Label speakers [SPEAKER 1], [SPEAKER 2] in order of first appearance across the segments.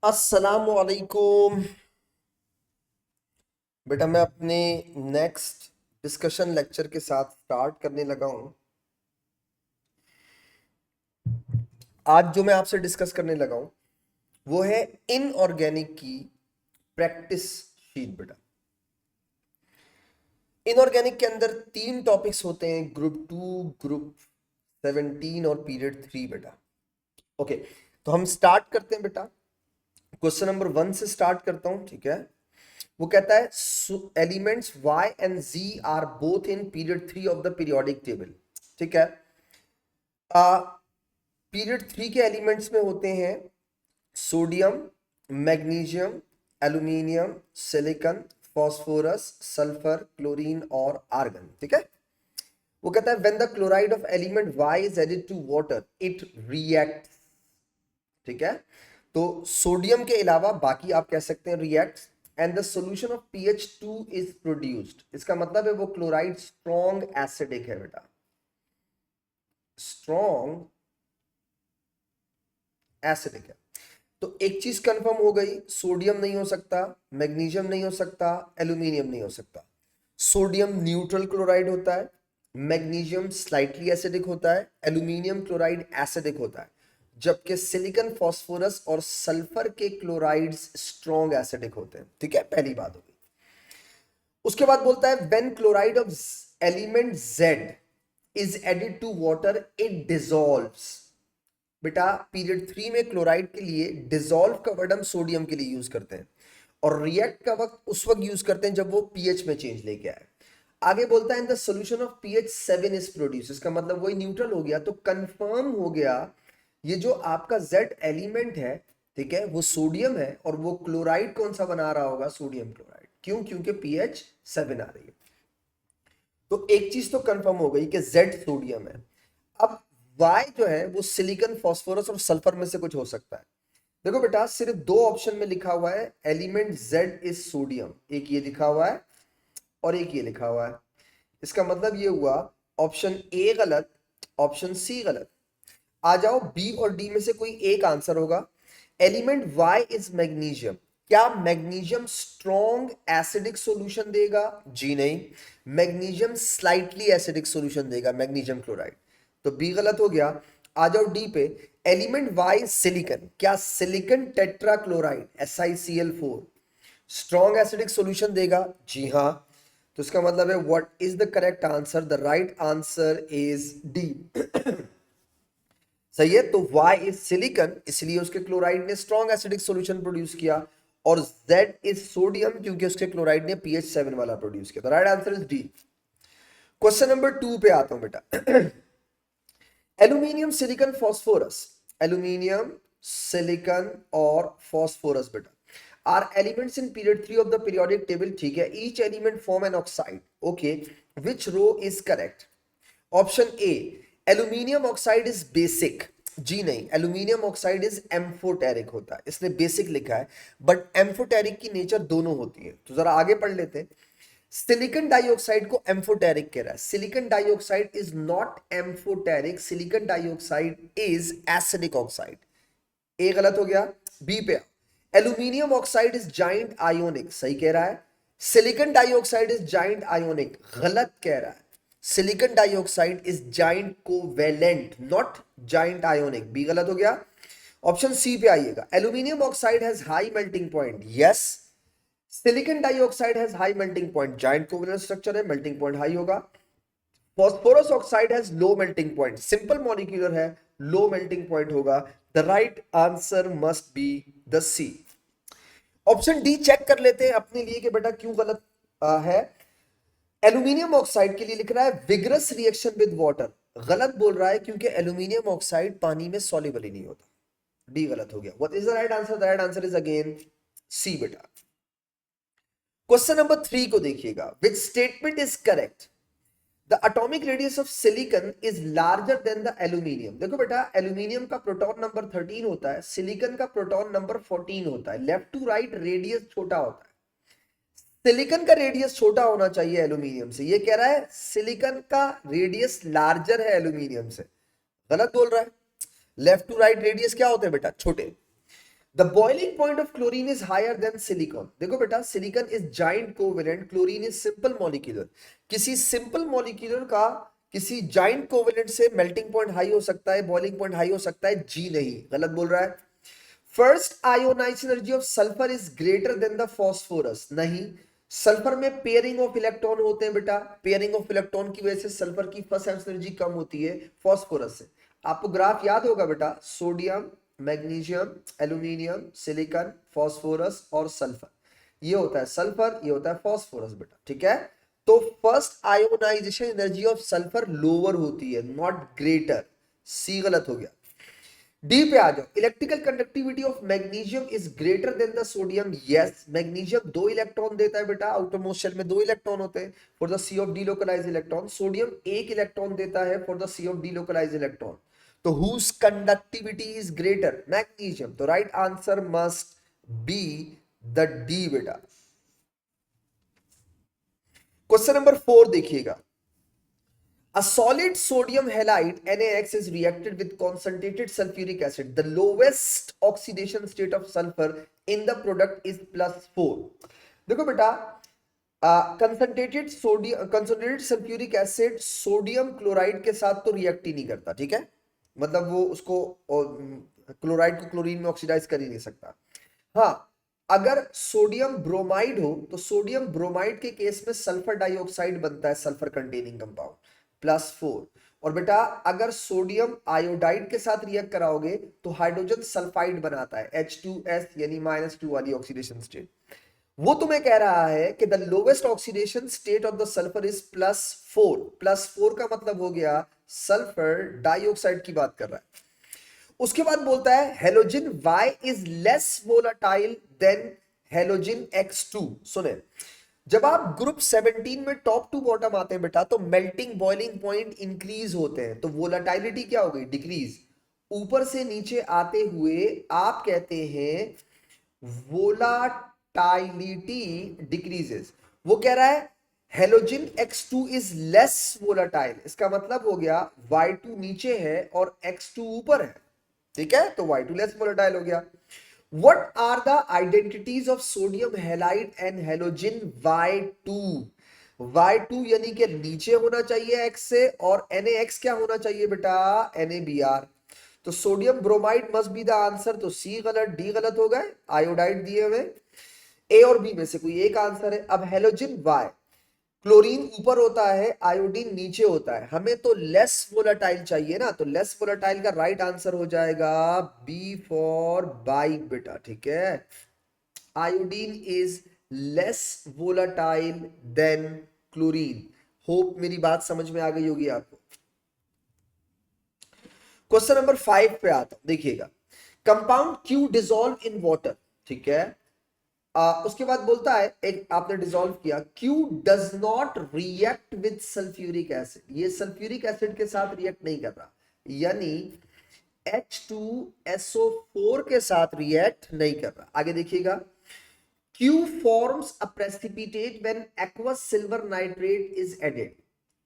[SPEAKER 1] अस्सलामुअलैकुम। बेटा मैं अपने नेक्स्ट डिस्कशन लेक्चर के साथ स्टार्ट करने लगा हूं। आज जो मैं आपसे डिस्कस करने लगा हूं वो है इनऑर्गेनिक की प्रैक्टिस शीट। बेटा इनऑर्गेनिक के अंदर तीन टॉपिक्स होते हैं, ग्रुप 2, ग्रुप 17 और पीरियड 3। बेटा ओके, तो हम स्टार्ट करते हैं। बेटा क्वेश्चन नंबर 1 से स्टार्ट करता हूं, ठीक है। वो कहता है elements y and z are both in period 3 of the periodic table. ठीक है। पीरियड 3 के एलिमेंट्स में होते हैं sodium, magnesium, aluminium, silicon, phosphorus, sulphur, chlorine और आर्गन। ठीक है। वो कहता है when the chloride of element y is added to water it react. ठीक है। तो सोडियम के अलावा बाकी आप कह सकते हैं react and the solution of pH2 is produced. इसका मतलब है वो क्लोराइड स्ट्रॉन्ग एसिडिक है। बेटा स्ट्रॉन्ग एसिडिक है। तो एक चीज कंफर्म हो गई, सोडियम नहीं हो सकता, मैग्नीशियम नहीं हो सकता, एल्यूमिनियम नहीं हो सकता। सोडियम न्यूट्रल क्लोराइड होता है, मैग्नीशियम स्लाइटली एसिडिक होता है, एल्यूमिनियम क्लोराइड एसिडिक होता है, जबकि सिलिकॉन, फास्फोरस और सल्फर के क्लोराइड्स स्ट्रॉन्ग एसिडिक होते हैं। ठीक है, पहली बात होगी। उसके बाद बोलता है when chloride of element Z is added to water it dissolves. बेटा पीरियड 3 में क्लोराइड के लिए डिसॉल्व का वर्ड हम सोडियम के लिए यूज करते हैं और रिएक्ट का वक्त उस वक्त यूज करते हैं जब वो पीएच में चेंज लेके आए। आगे बोलता है in the solution of pH 7 is produce. इसका मतलब वही न्यूट्रल हो गया, तो कंफर्म हो गया ये जो आपका Z एलिमेंट है, ठीक है, वो सोडियम है और वो क्लोराइड कौन सा बना रहा होगा, सोडियम क्लोराइड। क्यों? क्योंकि पीएच 7 आ रही है। तो एक चीज तो कंफर्म हो गई कि Z सोडियम है। अब Y जो है वो सिलिकॉन, फास्फोरस और सल्फर में से कुछ हो सकता है। देखो बेटा सिर्फ दो ऑप्शन में लिखा हुआ है एलिमेंट Z इज सोडियम, एक ये लिखा हुआ है और एक ये लिखा हुआ है। इसका मतलब ये हुआ ऑप्शन ए गलत, ऑप्शन सी गलत। आ जाओ बी और डी में से कोई एक आंसर होगा। Element Y is magnesium. क्या मैग्नीशियम स्ट्रॉन्ग एसिडिक सॉल्यूशन देगा? जी नहीं। मैग्नीशियम स्लाइटली एसिडिक सॉल्यूशन देगा, मैग्नीशियम क्लोराइड। तो बी गलत हो गया। आ जाओ डी पे। Element Y silicon. क्या silicon tetrachloride SiCl4 strong acidic solution देगा? जी हाँ। तो इसका मतलब है what is the correct answer? The right answer is D. सही है। तो Y इज सिलिकॉन, इसलिए उसके क्लोराइड ने स्ट्रॉन्ग एसिडिक सॉल्यूशन प्रोड्यूस किया, और Z इज सोडियम क्योंकि उसके क्लोराइड ने pH 7 वाला प्रोड्यूस किया। Right answer is D. Question number 2 पे आता हूं बेटा। Aluminium, silicon, phosphorus, aluminium, silicon और फास्फोरस बेटा are elements in period 3 of the periodic table. ठीक है। Each element form an oxide. Okay, which row is correct? Option A aluminium oxide is basic. जी नहीं, एल्यूमिनियम ऑक्साइड इज एम्फोटेरिक होता है। इसने basic लिखा है, बट एम्फोटेरिक की नेचर दोनों होती है। तो जरा आगे पढ़ लेते हैं। सिलिकॉन डाइऑक्साइड को एम्फोटेरिक कह रहा है। Silicon dioxide is not amphoteric, silicon dioxide is acidic oxide. A गलत हो गया। बी पे aluminium oxide is giant ionic, सही कह रहा है। Silicon dioxide is giant ionic, गलत कह रहा है। Silicon dioxide is giant covalent, not giant ionic. B गलत हो गया। ऑप्शन सी पे आइएगा। Aluminium oxide has high melting point, yes. Silicon dioxide has high melting point, giant covalent structure है, मेल्टिंग पॉइंट हाई होगा। Phosphorus oxide has low melting point, simple molecular है, low melting point होगा। The right answer must be the C. Option D check कर लेते हैं अपने लिए कि बेटा क्यों गलत है। एल्यूमिनियम ऑक्साइड के लिए लिख रहा है विग्रस रिएक्शन विद वाटर, गलत बोल रहा है क्योंकि एल्यूमिनियम ऑक्साइड पानी में सॉल्युबल ही नहीं होता। डी गलत हो गया। What is the right answer? The right answer is again C बेटा। क्वेश्चन नंबर 3 को देखिएगा। Which statement is correct? The atomic radius of silicon is larger than the aluminium. देखो बेटा एल्यूमिनियम का प्रोटॉन नंबर 13 होता है, सिलिकॉन का proton number 14 होता है। लेफ्ट टू राइट रेडियस छोटा होता है। सिलिकॉन का रेडियस छोटा होना चाहिए एल्यूमिनियम से, ये कह रहा है सिलिकॉन का रेडियस लार्जर है एल्यूमिनियम से, गलत बोल रहा है। लेफ्ट टू राइट रेडियस क्या होते हैं बेटा? छोटे। The boiling point of chlorine is higher than silicon. देखो बेटा, silicon is giant covalent, chlorine is simple molecular. किसी सिंपल मॉलिक्यूलर का किसी जाइंट कोवेलेंट से मेल्टिंग पॉइंट हाई हो सकता है, बॉइलिंग पॉइंट हाई हो सकता है, जी नहीं, गलत बोल रहा है। First ionisation energy of sulphur is greater than the phosphorus, नहीं। सल्फर में पेयरिंग ऑफ इलेक्ट्रॉन होते हैं बेटा, पेयरिंग ऑफ इलेक्ट्रॉन की वजह से सल्फर की फर्स्ट एनर्जी कम होती है फॉस्फोरस से। आपको ग्राफ याद होगा बेटा, sodium, magnesium, aluminium, silicon, phosphorus और सल्फर, ये होता है सल्फर, ये होता है फास्फोरस बेटा, ठीक है। तो first ionisation energy of sulphur lower होती है, नॉट ग्रेटर, सी गलत हो गया। डी पे आ जाओ, electrical conductivity of magnesium is greater than the sodium, yes. Magnesium 2 electron देता है बेटा, आउटरमोस्ट शेल में 2 इलेक्ट्रॉन होते हैं for the sea of delocalised electron. Sodium 1 electron देता है for the sea of delocalised electron. तो whose conductivity is greater, magnesium. तो right answer must be the D बेटा। क्वेश्चन नंबर 4 देखिएगा, a solid sodium halide NaX is reacted with concentrated sulfuric acid. The lowest oxidation state of sulfur in the product is +4. देखो बेटा, concentrated sulphuric acid sodium chloride के साथ तो react ही नहीं करता, ठीक है, मतलब वो उसको क्लोराइड को क्लोरीन में ऑक्सीडाइज कर ही नहीं सकता। हाँ, अगर सोडियम ब्रोमाइड हो तो सोडियम ब्रोमाइड के केस में सल्फर डाइऑक्साइड बनता है, सल्फर कंटेनिंग कंपाउंड, +4। और बेटा अगर सोडियम आयोडाइड के साथ रिएक्ट कराओगे तो हाइड्रोजन सल्फाइड बनाता है, H2S, यानी -2 वाली ऑक्सीडेशन स्टेट। वो तुम्हें कह रहा है कि the lowest oxidation state of the sulphur is +4। +4 का मतलब हो गया सल्फर डाइऑक्साइड की बात कर रहा है। उसके बाद बोलता है halogen Y is less volatile than halogen X2। सुने, जब आप ग्रुप 17 में टॉप टू बॉटम आते हैं बेटा तो मेल्टिंग बॉइलिंग पॉइंट इंक्रीज होते हैं, तो वोलाटिलिटी क्या हो गई, डिक्रीज। ऊपर से नीचे आते हुए आप कहते हैं वोलाटिलिटी डिक्रीजेस। वो कह रहा है halogen X2 is less volatile, इसका मतलब हो गया Y2 नीचे है और X2 ऊपर है, ठीक है, तो Y2 लेस वोलाटाइल हो गया। What are the identities of sodium halide and halogen Y2? Y2 यानी कि नीचे होना चाहिए X से, और NaX क्या होना चाहिए बेटा, NaBr। तो sodium bromide must be the answer, तो सी गलत, डी गलत हो गए, आयोडाइड दिए हुए, ए और बी में से कोई एक आंसर है। अब हेलोजन Y, क्लोरीन ऊपर होता है, आयोडीन नीचे होता है, हमें तो लेस वोलाटाइल चाहिए ना, तो लेस वोलाटाइल का राइट आंसर हो जाएगा बी फॉर बाइक बेटा, ठीक है। Iodine is less volatile than chlorine. Hope मेरी बात समझ में आ गई होगी आपको। क्वेश्चन नंबर 5 पे आता हूं, देखिएगा, compound Q dissolve in water, ठीक है। उसके बाद बोलता है, एक आपने डिसॉल्व किया, Q does not react with sulphuric acid, ये सल्फ्यूरिक एसिड के साथ रिएक्ट नहीं कर रहा, यानी H2SO4 के साथ रिएक्ट नहीं कर रहा। आगे देखिएगा, Q forms a precipitate when aqueous silver nitrate is added.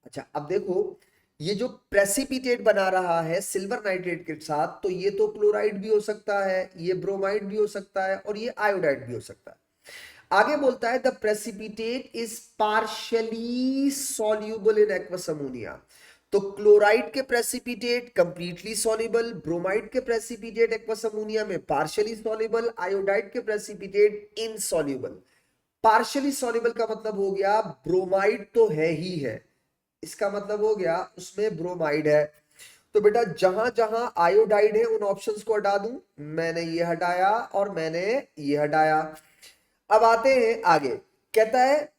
[SPEAKER 1] अच्छा, अब देखो, ये जो प्रेसिपिटेट बना रहा है सिल्वर नाइट्रेट के साथ, तो ये तो क्लोराइड भी हो सकता है, ये ब्रोमाइड भी हो सकता है, और ये आयोडाइड भी हो सकता है। आगे बोलता है the precipitate is partially soluble in aqueous ammonia. तो क्लोराइड के प्रेसिपिटेट कंप्लीटली सॉल्युबल, ब्रोमाइड के प्रेसिपिटेट एक्वस अमोनिया में पार्शियली सॉल्युबल, आयोडाइड के प्रेसिपिटेट इनसॉल्युबल। पार्शियली सॉल्युबल का मतलब हो गया ब्रोमाइड तो है ही है, इसका मतलब हो गया उसमें ब्रोमाइड है। तो बेटा जहां जहां आयोडाइड है उन ऑप्शंस को हटा दूं, मैंने ये हटाया और मैंने ये हटाया। अब आते हैं आगे, कहता है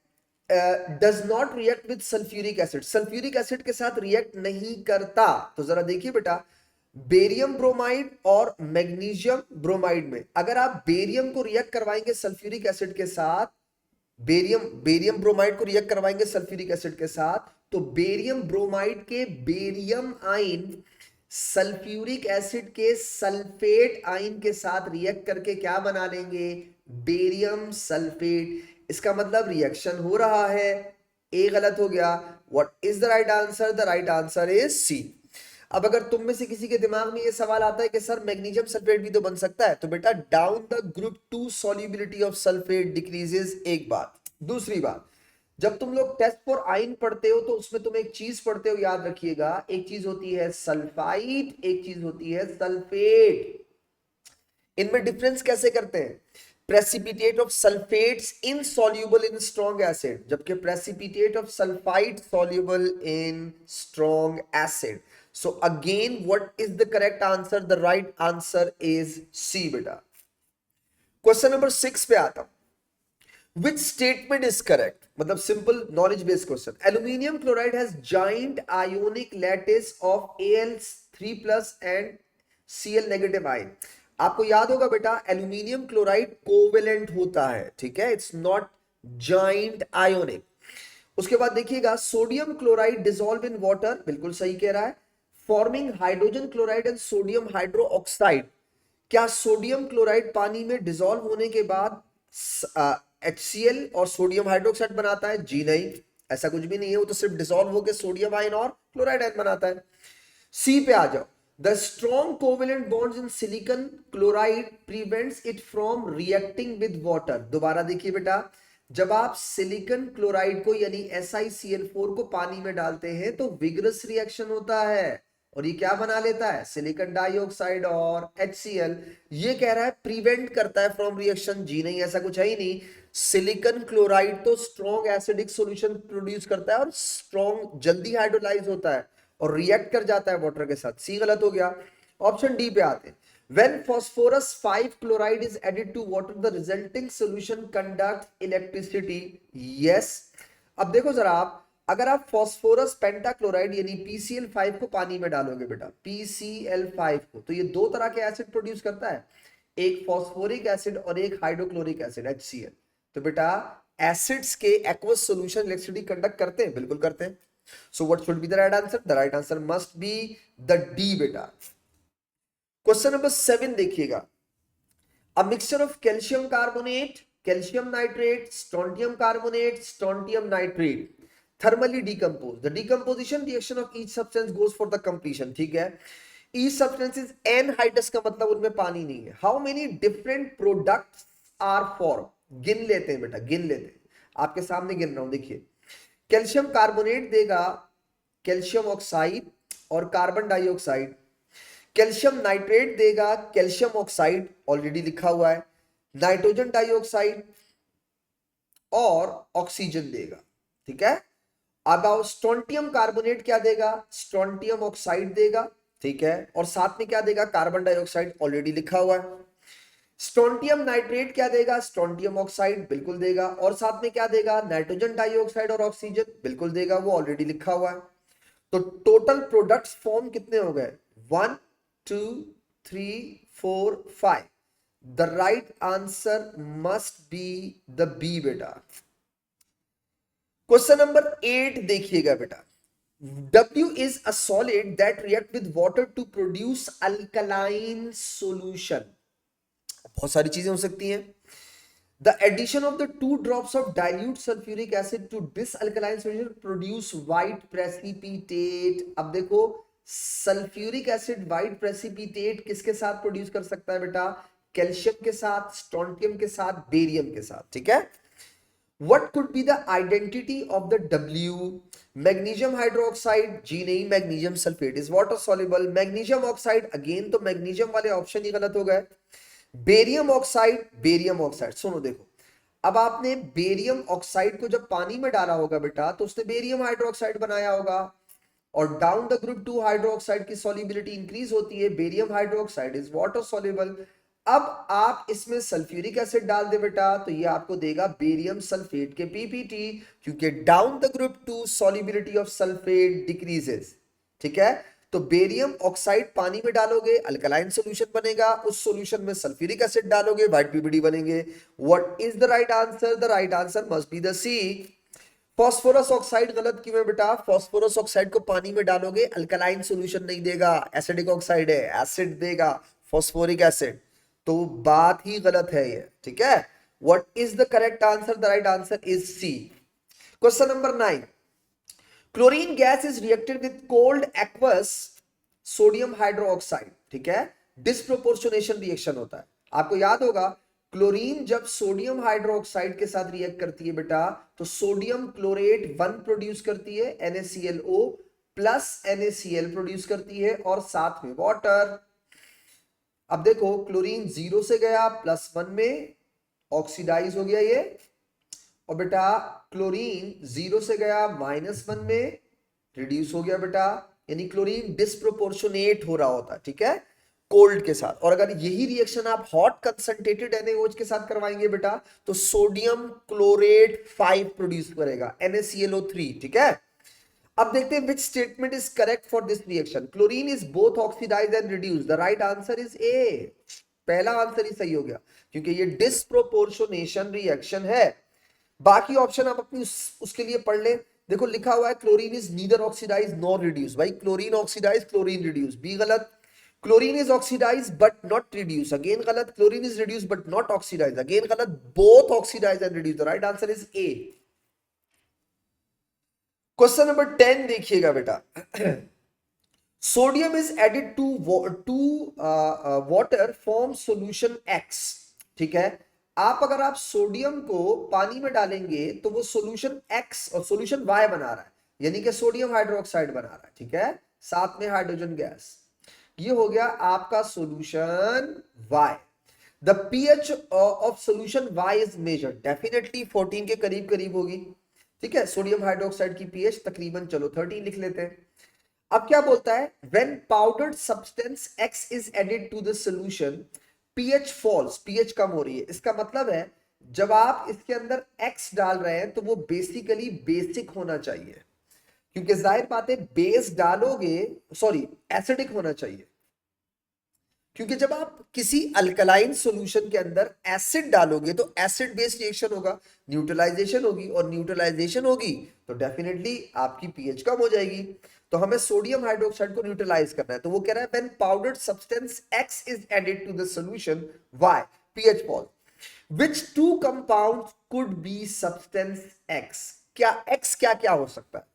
[SPEAKER 1] does not react with sulphuric acid, sulphuric acid के साथ रिएक्ट नहीं करता। तो जरा देखिए बेटा, बेरियम ब्रोमाइड और मैग्नीशियम ब्रोमाइड में अगर आप बेरियम को रिएक्ट करवाएंगे सल्फ्यूरिक एसिड के साथ, बेरियम ब्रोमाइड को रिएक्ट करवाएंगे सल्फ्यूरिक एसिड के साथ, तो बेरियम ब्रोमाइड के बेरियम आयन सल्फ्यूरिक एसिड के सल्फेट आयन के साथ रिएक्ट करके क्या बना लेंगे, बेरियम सल्फेट। इसका मतलब रिएक्शन हो रहा है, ए गलत हो गया। What is the right answer, the right answer is C. अब अगर तुम में से किसी के दिमाग में ये सवाल आता है कि सर मैग्नीशियम सल्फेट भी तो बन सकता है, तो बेटा down the group 2 solubility of sulphate decreases, एक बात। दूसरी बात, जब तुम लोग टेस्ट फॉर आयन पढ़ते हो तो उसमें तुम एक चीज पढ़ते हो, याद रखिएगा, एक चीज होती है सल्फाइड, एक चीज होती है सल्फेट। इनमें डिफरेंस कैसे करते हैं? Precipitate of sulphates insoluble in strong acid, जबकि precipitate of sulphide soluble in strong acid. So again what is the correct answer? The right answer is C बेटा। क्वेश्चन नंबर 6 पे आता हूं। Which statement is correct? मतलब simple knowledge based question. Aluminium chloride has giant ionic lattice of Al3 plus and Cl negative ion. आपको याद होगा बेटा aluminium chloride covalent होता है, ठीक है, इट्स नॉट जाइंट आयोनिक। उसके बाद देखिएगा sodium chloride dissolve in water, बिल्कुल सही कह रहा है, forming hydrogen chloride and sodium hydro oxide. क्या सोडियम क्लोराइड पानी में डिसॉल्व होने के बाद HCl और सोडियम हाइड्रोक्साइड बनाता है? जी नहीं, ऐसा कुछ भी नहीं है, वो तो सिर्फ डिसॉल्व होकर सोडियम आयन और क्लोराइड आयन बनाता है। सी पे आ जाओ। The strong covalent bonds in silicon chloride prevents it from reacting with water. दोबारा देखिए बेटा, जब आप सिलिकॉन क्लोराइड को यानी SiCl4 को पानी में डालते हैं तो विगरस रिएक्शन होता है और ये क्या बना लेता है? सिलिकॉन डाइऑक्साइड और HCl। ये कह रहा है प्रिवेंट करता है फ्रॉम रिएक्शन। जी नहीं, ऐसा कुछ है ही नहीं। सिलिकॉन क्लोराइड तो स्ट्रॉन्ग एसिडिक सॉल्यूशन प्रोड्यूस करता है और स्ट्रॉन्ग जल्दी हाइड्रोलाइज होता है और रिएक्ट कर जाता है वाटर के साथ। सी गलत हो गया। ऑप्शन डी पे आते हैं। When phosphorus 5 chloride is added to water, the resulting solution conducts electricity. Yes. अब देखो जरा आप, अगर आप फॉस्फोरस पेंटाक्लोराइड यानी PCl5 को पानी में डालोगे बेटा, PCl5 को, तो ये दो तरह के एसिड प्रोड्यूस करता है, एक फॉस्फोरिक एसिड और एक हाइड्रोक्लोरिक एसिड HCl। तो बेटा एसिड्स के एक्वस सॉल्यूशन इलेक्ट्रिसिटी कंडक्ट करते हैं, बिल्कुल करते हैं। So what should be the right answer? The right answer must be the D बेटा। क्वेश्चन नंबर 7 देखिएगा। A mixture of calcium carbonate, calcium nitrate, strontium carbonate, strontium nitrate thermally decompose. The decomposition reaction of each substance goes for the completion. ठीक है, each substance is anhydrous का मतलब उनमें पानी नहीं है। How many different products are formed? गिन लेते हैं बेटा, गिन लेते हैं, आपके सामने गिन रहा हूं। देखिए, कैल्शियम कार्बोनेट देगा कैल्शियम ऑक्साइड और कार्बन डाइऑक्साइड, कैल्शियम नाइट्रेट देगा कैल्शियम ऑक्साइड, ऑलरेडी लिखा हुआ है, नाइट्रोजन डाइऑक्साइड और ऑक्सीजन देगा, ठीक है। अब आओ स्ट्रोंटियम कार्बोनेट क्या देगा? स्ट्रोंटियम ऑक्साइड देगा, ठीक है, और साथ में क्या देगा? कार्बन डाइऑक्साइड, ऑलरेडी लिखा हुआ है। स्ट्रोंटियम नाइट्रेट क्या देगा? स्ट्रोंटियम ऑक्साइड, बिल्कुल देगा, और साथ में क्या देगा? नाइट्रोजन डाइऑक्साइड और ऑक्सीजन, बिल्कुल देगा, वो ऑलरेडी लिखा हुआ है। तो टोटल प्रोडक्ट्स फॉर्म कितने हो गए? 1 2 3 4 5। The right answer must be the B बेटा। क्वेश्चन नंबर 8 देखिएगा बेटा। W is a solid that react with water to produce alkaline solution. बहुत सारी चीजें हो सकती हैं। The addition of the 2 drops of dilute sulfuric acid to this alkaline solution produce white precipitate. अब देखो, सल्फ्यूरिक एसिड व्हाइट प्रेसिपिटेट किसके साथ प्रोड्यूस कर सकता है बेटा? कैल्शियम के साथ, स्ट्रोंटियम के साथ, बेरियम के साथ, ठीक है। What could be the identity of the W? Magnesium hydroxide? जी नहीं, magnesium sulfate is water soluble. Magnesium oxide, again तो magnesium वाले ऑप्शन ही गलत हो गए। बेरियम ऑक्साइड, बेरियम ऑक्साइड, सुनो देखो, अब आपने बेरियम ऑक्साइड को जब पानी में डाला होगा बेटा तो उसने बेरियम हाइड्रोक्साइड बनाया होगा, और डाउन द ग्रुप 2 हाइड्रोक्साइड की सॉल्युबिलिटी इंक्रीज होती है, barium hydroxide is water soluble. अब आप इसमें सल्फ्यूरिक एसिड डाल दे बेटा तो ये आपको देगा बेरियम सल्फेट के PPT, क्योंकि down the group 2 solubility of sulphate decreases, ठीक है। तो बेरियम ऑक्साइड पानी में डालोगे अल्कलाइन सॉल्यूशन बनेगा, उस सॉल्यूशन में सल्फ्यूरिक एसिड डालोगे व्हाइट PPT बनेंगे। What is the right answer? The right answer must be the C. Phosphorus oxide गलत क्यों है बेटा? फॉस्फोरस ऑक्साइड को पानी में डालोगे अल्कलाइन सॉल्यूशन नहीं देगा, एसिडिक ऑक्साइड है, एसिड देगा, फॉस्फोरिक एसिड, तो बात ही गलत है ये, ठीक है। What is the correct answer? The right answer is C. Question number 9। Chlorine gas is reacted with cold aqueous sodium hydroxide, ठीक है, डिस्प्रोपोर्शनेशन रिएक्शन होता है। आपको याद होगा क्लोरीन जब सोडियम हाइड्रोक्साइड के साथ रिएक्ट करती है बेटा, तो सोडियम क्लोरेट 1 प्रोड्यूस करती है, NaClO प्लस NaCl प्रोड्यूस करती है और साथ में वाटर। अब देखो क्लोरीन 0 से गया +1 में, ऑक्सीडाइज हो गया ये, और बेटा क्लोरीन 0 से गया -1 में, रिड्यूस हो गया बेटा, यानी क्लोरीन डिस्प्रोपोर्शनेट हो रहा होता है, ठीक है, कोल्ड के साथ। और अगर यही रिएक्शन आप हॉट कंसंट्रेटेड NaOH के साथ करवाएंगे बेटा, तो सोडियम क्लोरेट 5 प्रोड्यूस करेगा, NaClO3, ठीक है। अब देखते हैं which statement is correct for this reaction. Chlorine is both oxidise and reduce, the right answer is A. पहला आंसर ही सही हो गया क्योंकि ये डिस्प्रोपोर्शनेशन रिएक्शन है। बाकी ऑप्शन आप अपनी उसके लिए पढ़ लें। देखो लिखा हुआ है chlorine is neither oxidise nor reduce, भाई chlorine oxidise chlorine reduce, B गलत। Chlorine is oxidise but not reduce, again गलत। Chlorine is reduce but not oxidise, again गलत। Both oxidise and reduce, the right answer is A. Question number 10 देखिएगा बेटा। Sodium is added to water form solution X, ठीक है। अगर आप sodium को पानी में डालेंगे तो वो सॉल्यूशन X और सॉल्यूशन Y बना रहा है, यानी कि सोडियम हाइड्रोक्साइड बना रहा है, ठीक है, साथ में हाइड्रोजन गैस। ये हो गया आपका solution Y। The pH of solution Y is measured, definitely 14 के करीब करीब होगी, ठीक है। सोडियम हाइड्रोक्साइड की pH तकरीबन, चलो 13 लिख लेते हैं। अब क्या बोलता है, when powdered substance X is added to the solution pH falls, pH कम हो रही है। इसका मतलब है जब आप इसके अंदर X डाल रहे हैं तो वो बेसिकली बेसिक होना चाहिए, क्योंकि जाहिर बात है बेस डालोगे, सॉरी एसिडिक होना चाहिए, क्योंकि जब आप किसी अल्कलाइन सॉल्यूशन के अंदर एसिड डालोगे तो एसिड बेस्ड रिएक्शन होगा, न्यूट्रलाइजेशन होगी, और न्यूट्रलाइजेशन होगी तो डेफिनेटली आपकी पीएच कम हो जाएगी। तो हमें सोडियम हाइड्रोक्साइड को न्यूट्रलाइज करना है, तो वो कह रहा है when powdered substance X is added to the solution Y, pH fall, which two compounds could be substance X? क्या X क्या क्या हो सकता है?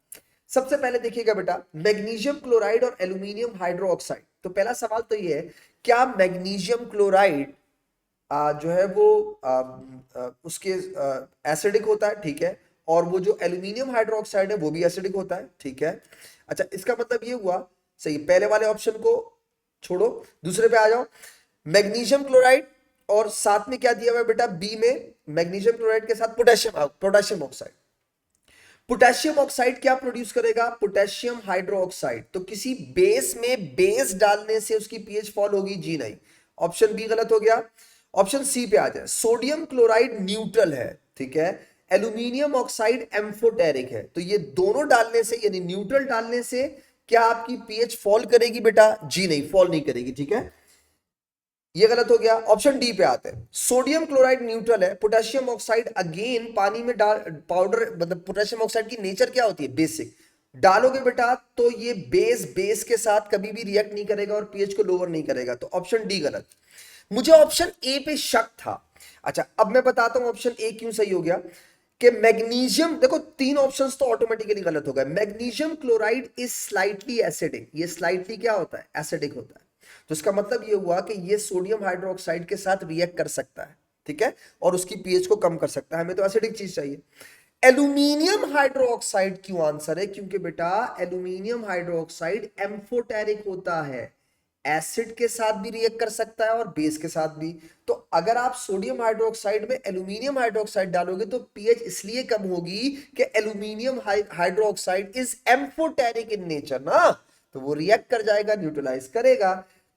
[SPEAKER 1] सबसे पहले देखिएगा बेटा, मैग्नीशियम क्लोराइड और एल्यूमिनियम हाइड्रोक्साइड। तो पहला सवाल तो ये है, क्या मैग्नीशियम क्लोराइड जो है वो उसके एसिडिक होता है, ठीक है, और वो जो एल्यूमिनियम हाइड्रोक्साइड है वो भी एसिडिक होता है, ठीक है। अच्छा, इसका मतलब ये हुआ सही, पहले वाले ऑप्शन को छोड़ो, दूसरे पे आ जाओ। मैग्नीशियम क्लोराइड और साथ में क्या दिया हुआ है बेटा, बी में मैग्नीशियम क्लोराइड के साथ पोटेशियम ऑक्साइड। पोटेशियम ऑक्साइड क्या प्रोड्यूस करेगा, पोटेशियम हाइड्रोक्साइड। तो किसी बेस में बेस डालने से उसकी पीएच फॉल होगी, जी नहीं, ऑप्शन बी गलत हो गया। ऑप्शन सी पे आ जाए, सोडियम क्लोराइड न्यूट्रल है, ठीक है, एल्यूमिनियम ऑक्साइड एम्फोटेरिक है, तो ये दोनों डालने से यानी न्यूट्रल डालने से क्या आपकी पीएच फॉल करेगी बेटा, जी नहीं, फॉल नहीं करेगी, ठीक है, ये गलत हो गया। ऑप्शन डी पे आते हैं, सोडियम क्लोराइड न्यूट्रल है, पोटेशियम ऑक्साइड अगेन पानी में डाल पाउडर, मतलब पोटेशियम ऑक्साइड की नेचर क्या होती है, बेसिक, डालोगे बेटा तो ये बेस के साथ कभी भी रिएक्ट नहीं करेगा और पीएच को लोअर नहीं करेगा, तो ऑप्शन डी गलत। मुझे ऑप्शन ए पे शक था। अच्छा, अब मैं बताता हूं ऑप्शन ए क्यों सही हो गया, कि मैग्नीशियम, देखो तीन ऑप्शंस तो ऑटोमेटिकली गलत हो गए। Magnesium chloride is slightly acidic, ये स्लाइटली क्या होता है, एसिडिक होता है, तो इसका मतलब ये हुआ कि ये सोडियम हाइड्रोक्साइड के साथ रिएक्ट कर सकता है, ठीक है, और उसकी पीएच को कम कर सकता है, हमें तो एसिडिक चीज चाहिए। एल्यूमिनियम हाइड्रोक्साइड क्यों आंसर है, क्योंकि बेटा एल्यूमिनियम हाइड्रोक्साइड एम्फोटेरिक होता है, एसिड के साथ भी रिएक्ट कर सकता है और बेस के साथ भी। तो अगर आप सोडियम हाइड्रोक्साइड में एल्यूमिनियम हाइड्रोक्साइड डालोगे तो पीएच इसलिए कम होगी कि aluminium hydroxide is amphoteric in nature ना, तो वो रिएक्ट कर जाएगा, न्यूट्रलाइज करेगा।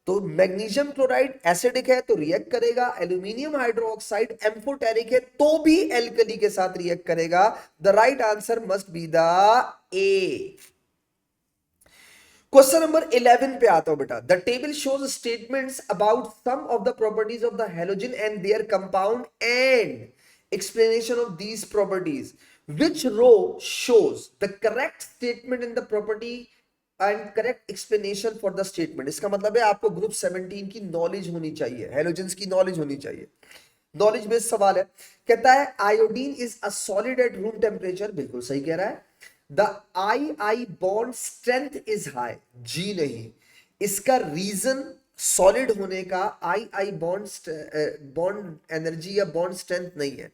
[SPEAKER 1] तो मैग्नीशियम क्लोराइड एसिडिक है तो रिएक्ट करेगा, एल्यूमिनियम हाइड्रोक्साइड एम्फोटेरिक है तो भी एल्कली के साथ रिएक्ट करेगा। The right answer must be the A. Question number 11 पे आता हूं बेटा। The table shows statements about some of the properties of the halogen and their compound and explanation of these properties, which row shows the correct statement in the property and correct explanation for the statement? इसका मतलब है आपको group 17 की knowledge होनी चाहिए, halogens की knowledge होनी चाहिए, नॉलेज बेस्ड सवाल है। कहता है iodine is a solid at room temperature, बिल्कुल सही कह रहा है। The I bond strength is high, जी नहीं। इसका रीजन सॉलिड होने का आई बॉन्ड एनर्जी या बॉन्ड स्ट्रेंथ नहीं है।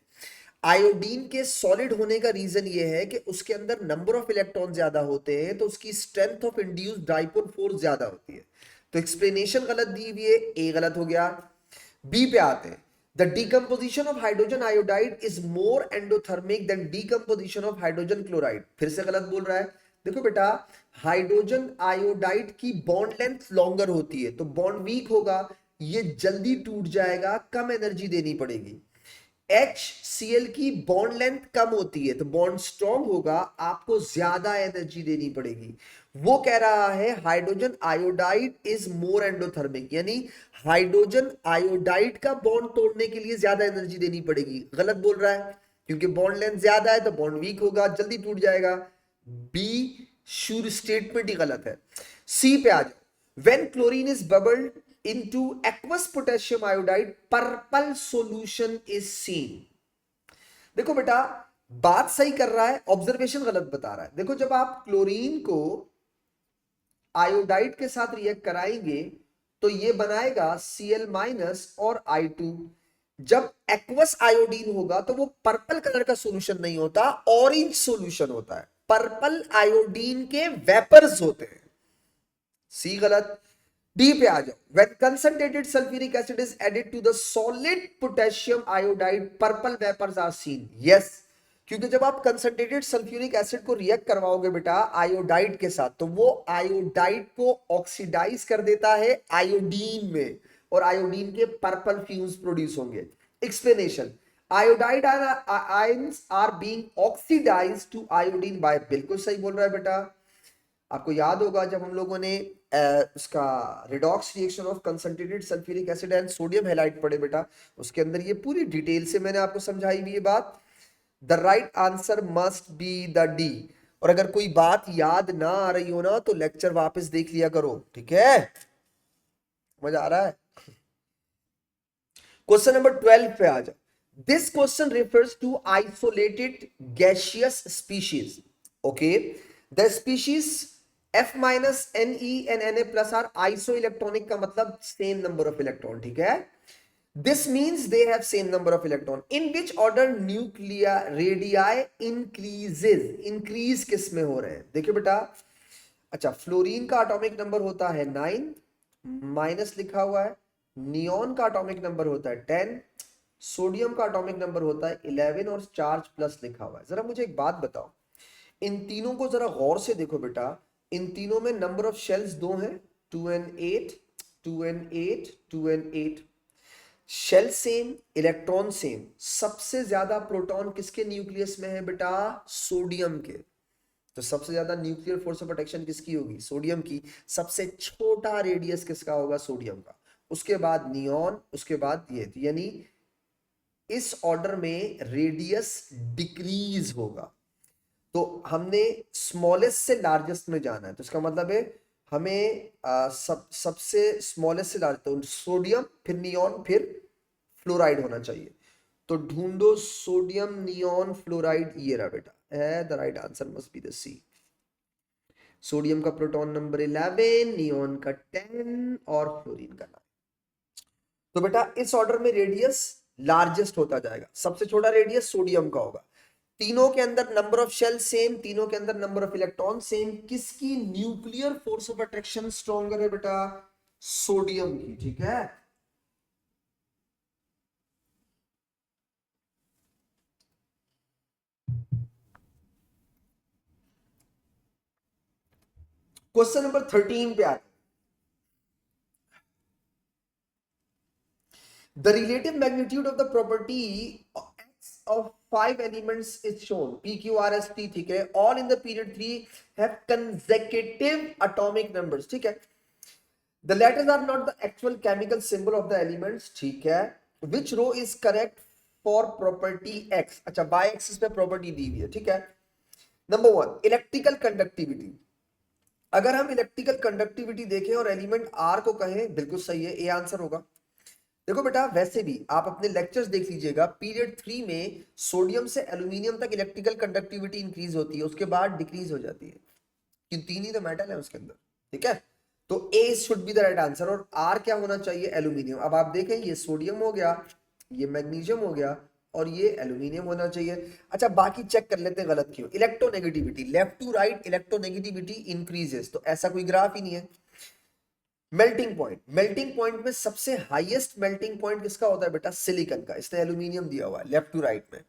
[SPEAKER 1] आयोडीन के सॉलिड होने का रीजन ये है कि उसके अंदर नंबर ऑफ इलेक्ट्रॉन ज्यादा होते हैं, तो उसकी strength of induced dipole force ज्यादा होती है। तो एक्सप्लेनेशन गलत दी हुई है, ए गलत हो गया। बी पे आते हैं। The decomposition of hydrogen iodide is more endothermic than decomposition of hydrogen chloride. फिर से गलत बोल रहा है। देखो बेटा, हाइड्रोजन आयोडाइड की बॉन्ड लेंथ लॉन्गर होती है, तो बॉन्ड वीक होगा, ये जल्दी टूट जाएगा, कम एनर्जी देनी पड़ेगी। HCl की बॉन्ड लेंथ कम होती है, तो बॉन्ड स्ट्रॉन्ग होगा, आपको ज्यादा एनर्जी देनी पड़ेगी। वो कह रहा है hydrogen iodide is more endothermic, यानी हाइड्रोजन आयोडाइड का बॉन्ड तोड़ने के लिए ज्यादा एनर्जी देनी पड़ेगी। गलत बोल रहा है, क्योंकि बॉन्ड लेंथ ज्यादा है तो बॉन्ड वीक होगा, जल्दी टूट जाएगा। बी श्योर स्टेटमेंट ही गलत है। सी पे आ जाओ। When chlorine is bubbled into aqueous potassium iodide, purple solution is seen। देखो बेटा, बात सही कर रहा है, ऑब्जर्वेशन गलत बता रहा है। देखो, जब आप क्लोरीन को आयोडाइड के साथ रिएक्ट कराएंगे तो ये बनाएगा Cl- और I2। जब एक्वस आयोडीन होगा तो वो पर्पल कलर का सॉल्यूशन नहीं होता, ऑरेंज सॉल्यूशन होता है। पर्पल आयोडीन के वेपर्स होते हैं। सी गलत। डी पे आ जाओ। When concentrated sulfuric acid is added to the solid potassium iodide, purple vapors are seen। Yes, क्योंकि जब आप कंसंट्रेटेड सल्फ्यूरिक एसिड को रिएक्ट करवाओगे बेटा आयोडाइड के साथ, तो वो आयोडाइड को ऑक्सीडाइज कर देता है आयोडीन में, और आयोडीन के पर्पल फ्यूम्स प्रोड्यूस होंगे। Explanation, iodide ions are being oxidised to iodine by, बिल्कुल सही बोल रहा है बेटा। आपको याद होगा जब हम लोगों ने उसका redox reaction of concentrated sulphuric acid and sodium halide पढ़े बेटा, उसके अंदर ये पूरी डिटेल से मैंने आपको समझाई हुई ये बात। The right answer must be the D. और अगर कोई बात याद ना आ रही हो ना तो लेक्चर वापस देख लिया करो, ठीक है? मजा आ रहा है? क्वेश्चन नंबर 12 पे आ जाओ। This question refers to isolated gaseous species. Okay, the species F minus Ne and Na plus are isoelectronic, का मतलब सेम नंबर ऑफ इलेक्ट्रॉन, ठीक है? This means they have same number of electron. In which order nuclear radii increases, increase किस में हो रहे हैं? देखिए बेटा, अच्छा, फ्लोरीन का एटॉमिक नंबर होता है 9, माइनस लिखा हुआ है। नियॉन का एटॉमिक नंबर होता है 10, सोडियम का एटॉमिक नंबर होता है 11 और चार्ज प्लस लिखा हुआ है। जरा मुझे एक बात बताओ, इन तीनों को जरा गौर से देखो बेटा। इन तीनों में नंबर ऑफ शेल्स दो हैं, 2n8, 2n8, 2n8। Shell same, electron same. सबसे ज्यादा प्रोटॉन किसके न्यूक्लियस में है बेटा? सोडियम के। तो सबसे ज्यादा न्यूक्लियर फोर्स ऑफ अट्रैक्शन किसकी होगी? सोडियम की। सबसे छोटा रेडियस किसका होगा? सोडियम का। उसके बाद नियॉन, उसके बाद ये, यानी इस ऑर्डर में रेडियस डिक्रीज होगा। तो हमने स्मॉलेस्ट से लार्जेस्ट में जाना है, तो इसका मतलब है हमें सबसे स्मॉलेस्ट से लार्ज, तो सोडियम, फिर नियॉन, फिर फ्लोराइड होना चाहिए। तो ढूंढो सोडियम नियॉन फ्लोराइड, ये रहा बेटा, है the right answer must be the C. Sodium का प्रोटॉन नंबर 11, नियॉन का 10 और फ्लोरीन का 9। तो बेटा इस ऑर्डर में रेडियस लार्जेस्ट होता जाएगा, सबसे छोटा रेडियस सोडियम का होगा। तीनों के अंदर नंबर ऑफ शेल सेम, तीनों के अंदर नंबर ऑफ इलेक्ट्रॉन सेम। किसकी nuclear force of attraction stronger है बेटा? सोडियम की, ठीक है? क्वेश्चन नंबर 13 पे आते हैं। The relative magnitude of the property X of 5 elements is shown. P, Q, R, S, T, ठीक है? All in the period 3 have consecutive atomic numbers, ठीक है? The letters are not the actual chemical symbol of the elements, ठीक है? Which row is correct for property X? अच्छा, by axis पे property दी हुई है, ठीक है? Number 1, electrical conductivity। अगर हम इलेक्ट्रिकल कंडक्टिविटी देखें और एलिमेंट R को कहें, बिल्कुल सही है, ए आंसर होगा। देखो बेटा, वैसे भी आप अपने लेक्चर्स देख लीजिएगा, पीरियड 3 में सोडियम से एल्यूमिनियम तक इलेक्ट्रिकल कंडक्टिविटी इंक्रीज होती है, उसके बाद डिक्रीज हो जाती है, क्योंकि 3 ही तो मेटल है उसके अंदर, ठीक है? तो A should be the right answer. और आर क्या होना चाहिए? एल्यूमिनियम। अब आप देखें ये सोडियम हो गया, ये मैग्नीशियम हो गया और ये एल्यूमिनियम होना चाहिए। अच्छा बाकी चेक कर लेते हैं गलत क्यों। Electronegativity, left to right electronegativity increases, तो ऐसा कोई ग्राफ ही नहीं है। मेल्टिंग पॉइंट, मेल्टिंग पॉइंट में सबसे हाईएस्ट मेल्टिंग पॉइंट किसका होता है बेटा? सिलिकॉन का। इसने एल्यूमिनियम दिया हुआ है लेफ्ट टू राइट में।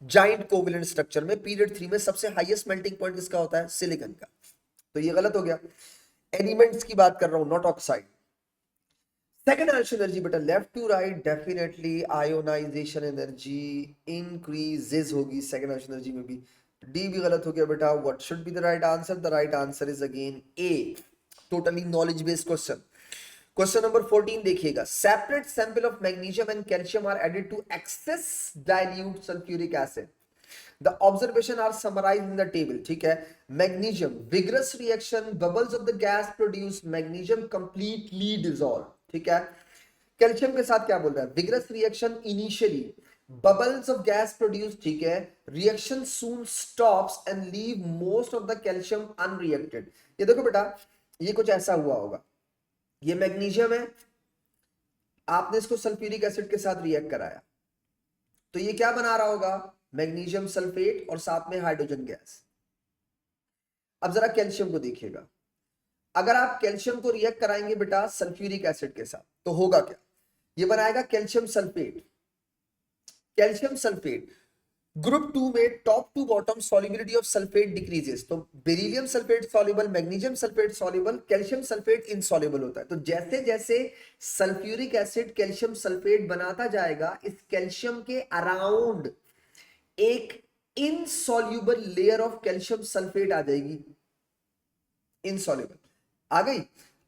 [SPEAKER 1] जाइंट कोवेलेंट स्ट्रक्चर में पीरियड 3 में सबसे हाईएस्ट मेल्टिंग पॉइंट किसका होता है? सिलिकॉन का। तो ये गलत हो गया। एलिमेंट्स की बात कर रहा हूं, not oxide. Second answer energy बेटा left to right definitely ionisation energy increases होगी सेकंड आंसर एनर्जी में भी। डी भी गलत हो गया बेटा। What should be the right answer? The right answer is again A. Totally knowledge based question. Question number 14 देखिएगा। Separate sample of magnesium and calcium are added to excess dilute sulphuric acid. The observation are summarized in the table. ठीक है। Magnesium vigorous reaction, bubbles of the gas produce magnesium completely dissolved. ठीक है। Calcium के साथ क्या बोल रहा है? vigorous reaction initially, bubbles of gas produce, ठीक है, reaction soon stops and leave most of the calcium unreacted। ये देखो बेटा ये कुछ ऐसा हुआ होगा, ये मैग्नीशियम है, आपने इसको सल्फ्यूरिक एसिड के साथ रिएक्ट कराया तो ये क्या बना रहा होगा? मैग्नीशियम सल्फेट और साथ में हाइड्रोजन गैस। अब जरा कैल्शियम को देखिएगा, अगर आप कैल्शियम को रिएक्ट कराएंगे बेटा सल्फ्यूरिक एसिड के साथ तो होगा क्या? ये बनाएगा calcium sulphate. Calcium sulphate group 2 में top to bottom solubility of sulphate decreases, तो beryllium sulphate soluble, magnesium sulphate soluble, calcium sulphate insoluble होता है। तो जैसे जैसे सल्फ्यूरिक एसिड कैल्शियम सल्फेट बनाता जाएगा, इस कैल्शियम के अराउंड एक insoluble layer of calcium sulphate आ जाएगी। इनसॉल्युबल आ गई।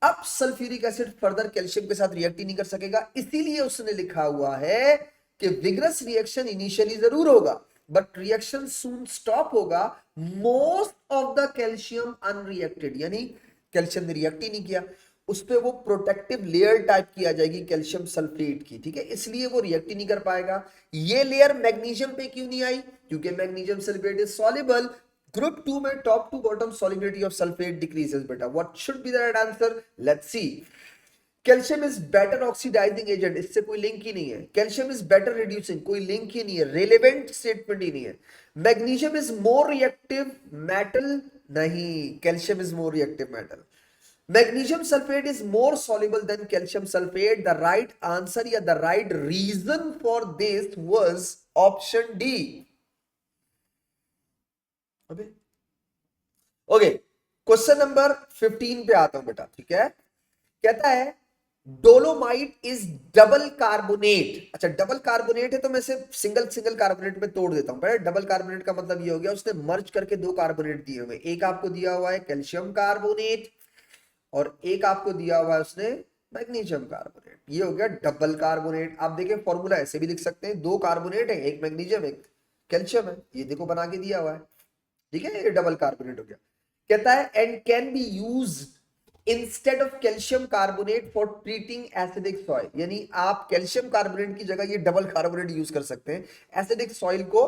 [SPEAKER 1] अब सल्फ्यूरिक एसिड फर्दर कैल्शियम के साथ रिएक्ट ही नहीं कर सकेगा, इसीलिए उसने लिखा हुआ है कि विग्रस रिएक्शन इनिशियली जरूर होगा बट रिएक्शन सून स्टॉप होगा, most of the calcium unreacted, यानी कैल्शियम ने रिएक्ट ही नहीं किया, उस पर वो प्रोटेक्टिव लेयर टाइप की आ जाएगी कैल्शियम सल्फेट की। ठीक है, इसलिए वो रिएक्ट ही नहीं कर पाएगा। ये लेयर मैग्नीशियम पे क्यों नहीं आई? क्योंकि magnesium sulphate is soluble. Group 2 में top to bottom solubility of sulphate decreases बेटा। What should be the right answer? Let's see. Calcium is better oxidising agent, इससे कोई लिंक ही नहीं है। कैल्शियम इज बेटर रिड्यूसिंग, कोई लिंक ही नहीं है, रेलेवेंट स्टेटमेंट ही नहीं है। Magnesium is more reactive metal, नहीं, calcium is more reactive metal. Magnesium sulfate is more soluble than calcium sulfate. The right answer या the right reason for this was option D. अबे okay, question number 15 पे आता हूं बेटा। ठीक है, कहता है डोलोमाइट इज डबल कार्बोनेट। अच्छा डबल कार्बोनेट है तो मैं सिर्फ सिंगल सिंगल कार्बोनेट में तोड़ देता हूं। डबल कार्बोनेट का मतलब ये हो गया उसने मर्ज करके दो कार्बोनेट दिए हुए, एक आपको दिया हुआ है कैल्शियम कार्बोनेट और एक आपको दिया हुआ है उसने मैग्नीशियम कार्बोनेट, ये हो गया डबल कार्बोनेट। आप देखें फॉर्मूला ऐसे भी लिख सकते हैं, दो कार्बोनेट है, एक मैग्नीशियम एक कैल्शियम है, ये देखो बना के दिया हुआ है। ठीक है, ये डबल कार्बोनेट हो गया। कहता है and can be used instead of calcium carbonate for treating acidic soil, यानी आप कैल्शियम कार्बोनेट की जगह ये डबल कार्बोनेट यूज कर सकते हैं एसिडिक सॉइल को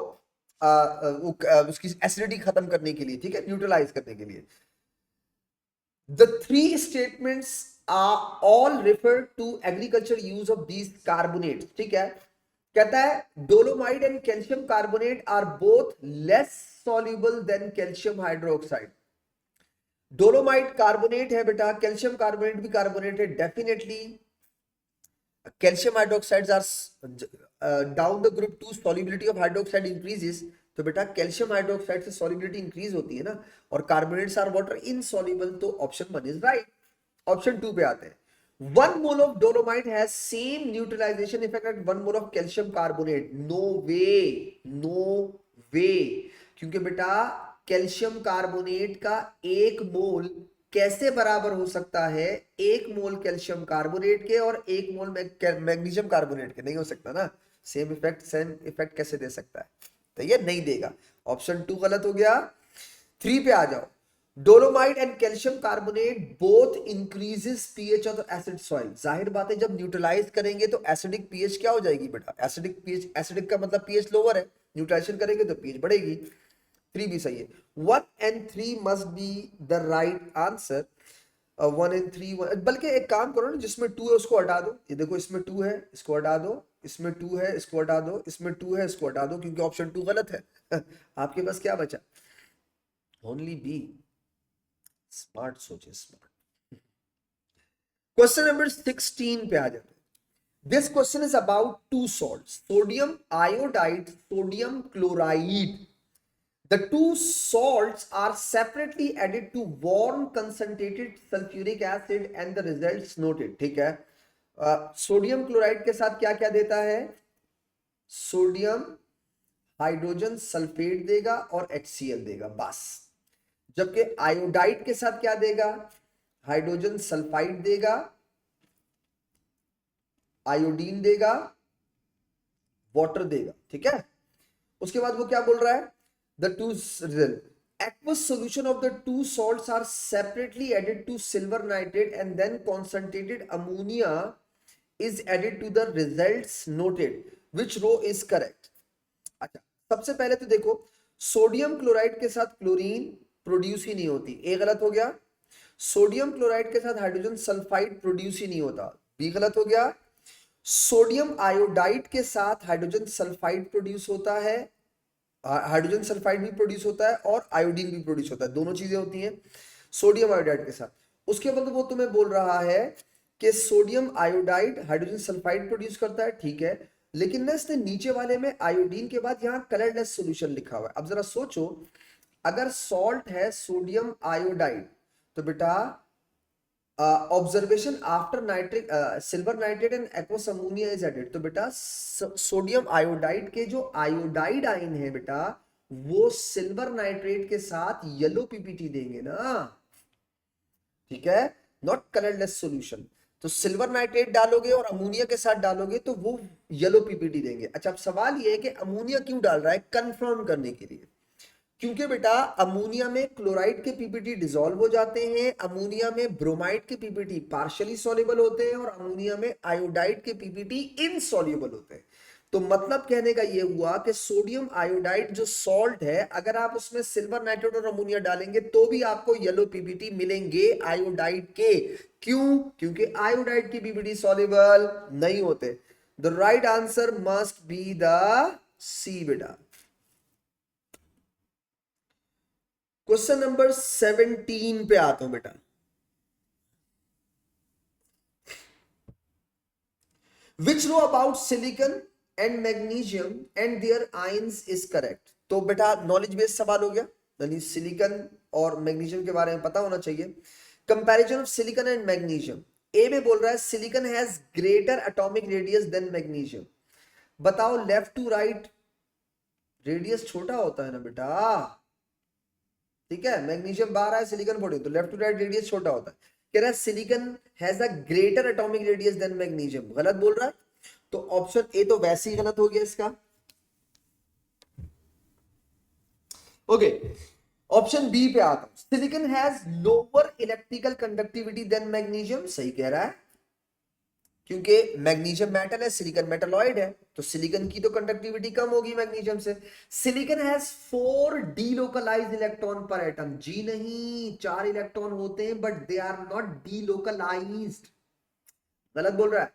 [SPEAKER 1] उसकी एसिडिटी खत्म करने के लिए, ठीक है, न्यूट्रलाइज करने के लिए। The three statements are all refer to agricultural use of these carbonates. ठीक है, कहता है dolomite and calcium carbonate are both less soluble than calcium hydroxide. Dolomite carbonate है बेटा, कैल्शियम कार्बोनेट भी कार्बोनेट है, definitely calcium hydroxides are down the group 2 solubility of hydroxide increases, तो बेटा कैल्शियम हाइड्रोक्साइड से सॉल्युबिलिटी इंक्रीज होती है ना, और कार्बोनेट्स आर वाटर इनसॉल्युबल, तो ऑप्शन 1 इज राइट। ऑप्शन 2 पे आते हैं। 1 mole of dolomite has same neutralization effect eight 1 mole of calcium carbonate. No way, no way, क्योंकि बेटा कैल्शियम कार्बोनेट का 1 मोल कैसे बराबर हो सकता है 1 मोल कैल्शियम कार्बोनेट के और 1 मोल मैग्नीशियम कार्बोनेट के? नहीं हो सकता ना, सेम इफेक्ट कैसे दे सकता है? तो ये नहीं देगा, ऑप्शन 2 गलत हो गया। 3 पे आ जाओ। Dolomite and calcium carbonate both increases pH of the acid soil. जाहिर बात है जब न्यूट्रलाइज करेंगे तो एसिडिक पीएच क्या हो जाएगी बेटा? एसिडिक पीएच, एसिडिक का मतलब पीएच लोअर है, न्यूट्रलाइजेशन करेंगे तो पीएच बढ़ेगी। 3 भी सही है। 1 and 3 must be the right answer. 1 and 3 बल्कि एक काम करो ना, जिसमें 2 है उसको हटा दो। ये देखो इसमें 2 है, इसको हटा दो। इसमें 2 है, इसको हटा दो। इसमें 2 है, इसको हटा दो, क्योंकि ऑप्शन 2 गलत है। आपके पास क्या बचा? Only B. स्मार्ट सोचे, स्मार्ट। क्वेश्चन नंबर 16 पे आ जाते हैं। This question is about two salt, sodium iodide, sodium chloride. The two salts are separately added to warm concentrated sulfuric acid and the results noted। ठीक है, sodium chloride के साथ क्या क्या देता है? सोडियम हाइड्रोजन सल्फेट देगा और HCl देगा, बस। जबकि आयोडाइड के साथ क्या देगा? हाइड्रोजन सल्फाइड देगा, आयोडीन देगा, वाटर देगा। ठीक है, उसके बाद वो क्या बोल रहा है? The two aqueous solution of the two salts are separately added to silver nitrate and then concentrated ammonia is added to the results noted। Which row is correct? अच्छा, सबसे पहले तो देखो, सोडियम क्लोराइड के साथ क्लोरीन प्रोड्यूस ही नहीं होती, ए गलत हो गया। सोडियम क्लोराइड के साथ हाइड्रोजन सल्फाइड प्रोड्यूस ही नहीं होता, बी गलत हो गया। सोडियम आयोडाइड के साथ हाइड्रोजन सल्फाइड प्रोड्यूस होता है, हाइड्रोजन सल्फाइड भी प्रोड्यूस होता है और आयोडीन भी प्रोड्यूस होता है, दोनों चीजें होती हैं सोडियम आयोडाइड के साथ। उसके बाद वो तुम्हें बोल रहा है कि sodium iodide hydrogen sulphide produce करता है, ठीक है, लेकिन ना इसने नीचे वाले में आयोडीन के बाद यहाँ कलरलेस सॉल्यूशन लिखा हुआ है। अब जरा सोचो, अगर सॉल्ट है सोडियम आयोडाइड, तो बेटा observation after nitric silver nitrate and aqueous ammonia is added, तो बेटा सोडियम आयोडाइड के जो आयोडाइड आयन है बेटा, वो सिल्वर नाइट्रेट के साथ येलो पीपीटी देंगे ना। ठीक है, नॉट कलरलेस सॉल्यूशन। तो सिल्वर नाइट्रेट डालोगे और अमोनिया के साथ डालोगे तो वो येलो पीपीटी देंगे। अच्छा, अब सवाल ये है कि अमोनिया क्यों डाल रहा है? कंफर्म करने के लिए, क्योंकि बेटा अमोनिया में क्लोराइड के पीपीटी डिसॉल्व हो जाते हैं, अमोनिया में ब्रोमाइड के पीपीटी पार्शियली सॉल्युबल होते हैं और अमोनिया में आयोडाइड के पीपीटी इनसॉल्युबल होते हैं। तो मतलब कहने का ये हुआ कि सोडियम आयोडाइड जो सॉल्ट है, अगर आप उसमें सिल्वर नाइट्रेट और अमोनिया डालेंगे तो भी आपको येलो पीपीटी मिलेंगे आयोडाइड के। क्यों? क्योंकि आयोडाइड की पीपीटी सॉल्युबल नहीं होते। The right answer must be the C बेटा। क्वेश्चन नंबर 17 पे आता हूं बेटा। Which row about silicon and magnesium and their ions is correct? तो बेटा नॉलेज बेस्ड सवाल हो गया, यानी सिलिकॉन और मैग्नीशियम के बारे में पता होना चाहिए। Comparison of silicon and magnesium, A में बोल रहा है silicon has greater atomic radius than magnesium. बताओ लेफ्ट टू राइट रेडियस छोटा होता है ना बेटा, ठीक है, मैग्नीशियम 12 है, सिलिकॉन 14, तो लेफ्ट टू राइट रेडियस छोटा होता है। कह रहा है silicon has a greater atomic radius than magnesium, गलत बोल रहा है। तो ऑप्शन ए तो वैसे ही गलत हो गया इसका। ओके, ऑप्शन बी पे आता हूं, silicon has lower electrical conductivity than magnesium, सही कह रहा है, क्योंकि मैग्नीशियम मेटल है, सिलिकॉन मेटलॉइड है, तो सिलिकॉन की तो कंडक्टिविटी कम होगी मैग्नीशियम से। Silicon has 4 delocalised electron per atom, जी नहीं, 4 इलेक्ट्रॉन होते हैं but they are not delocalised, गलत बोल रहा है।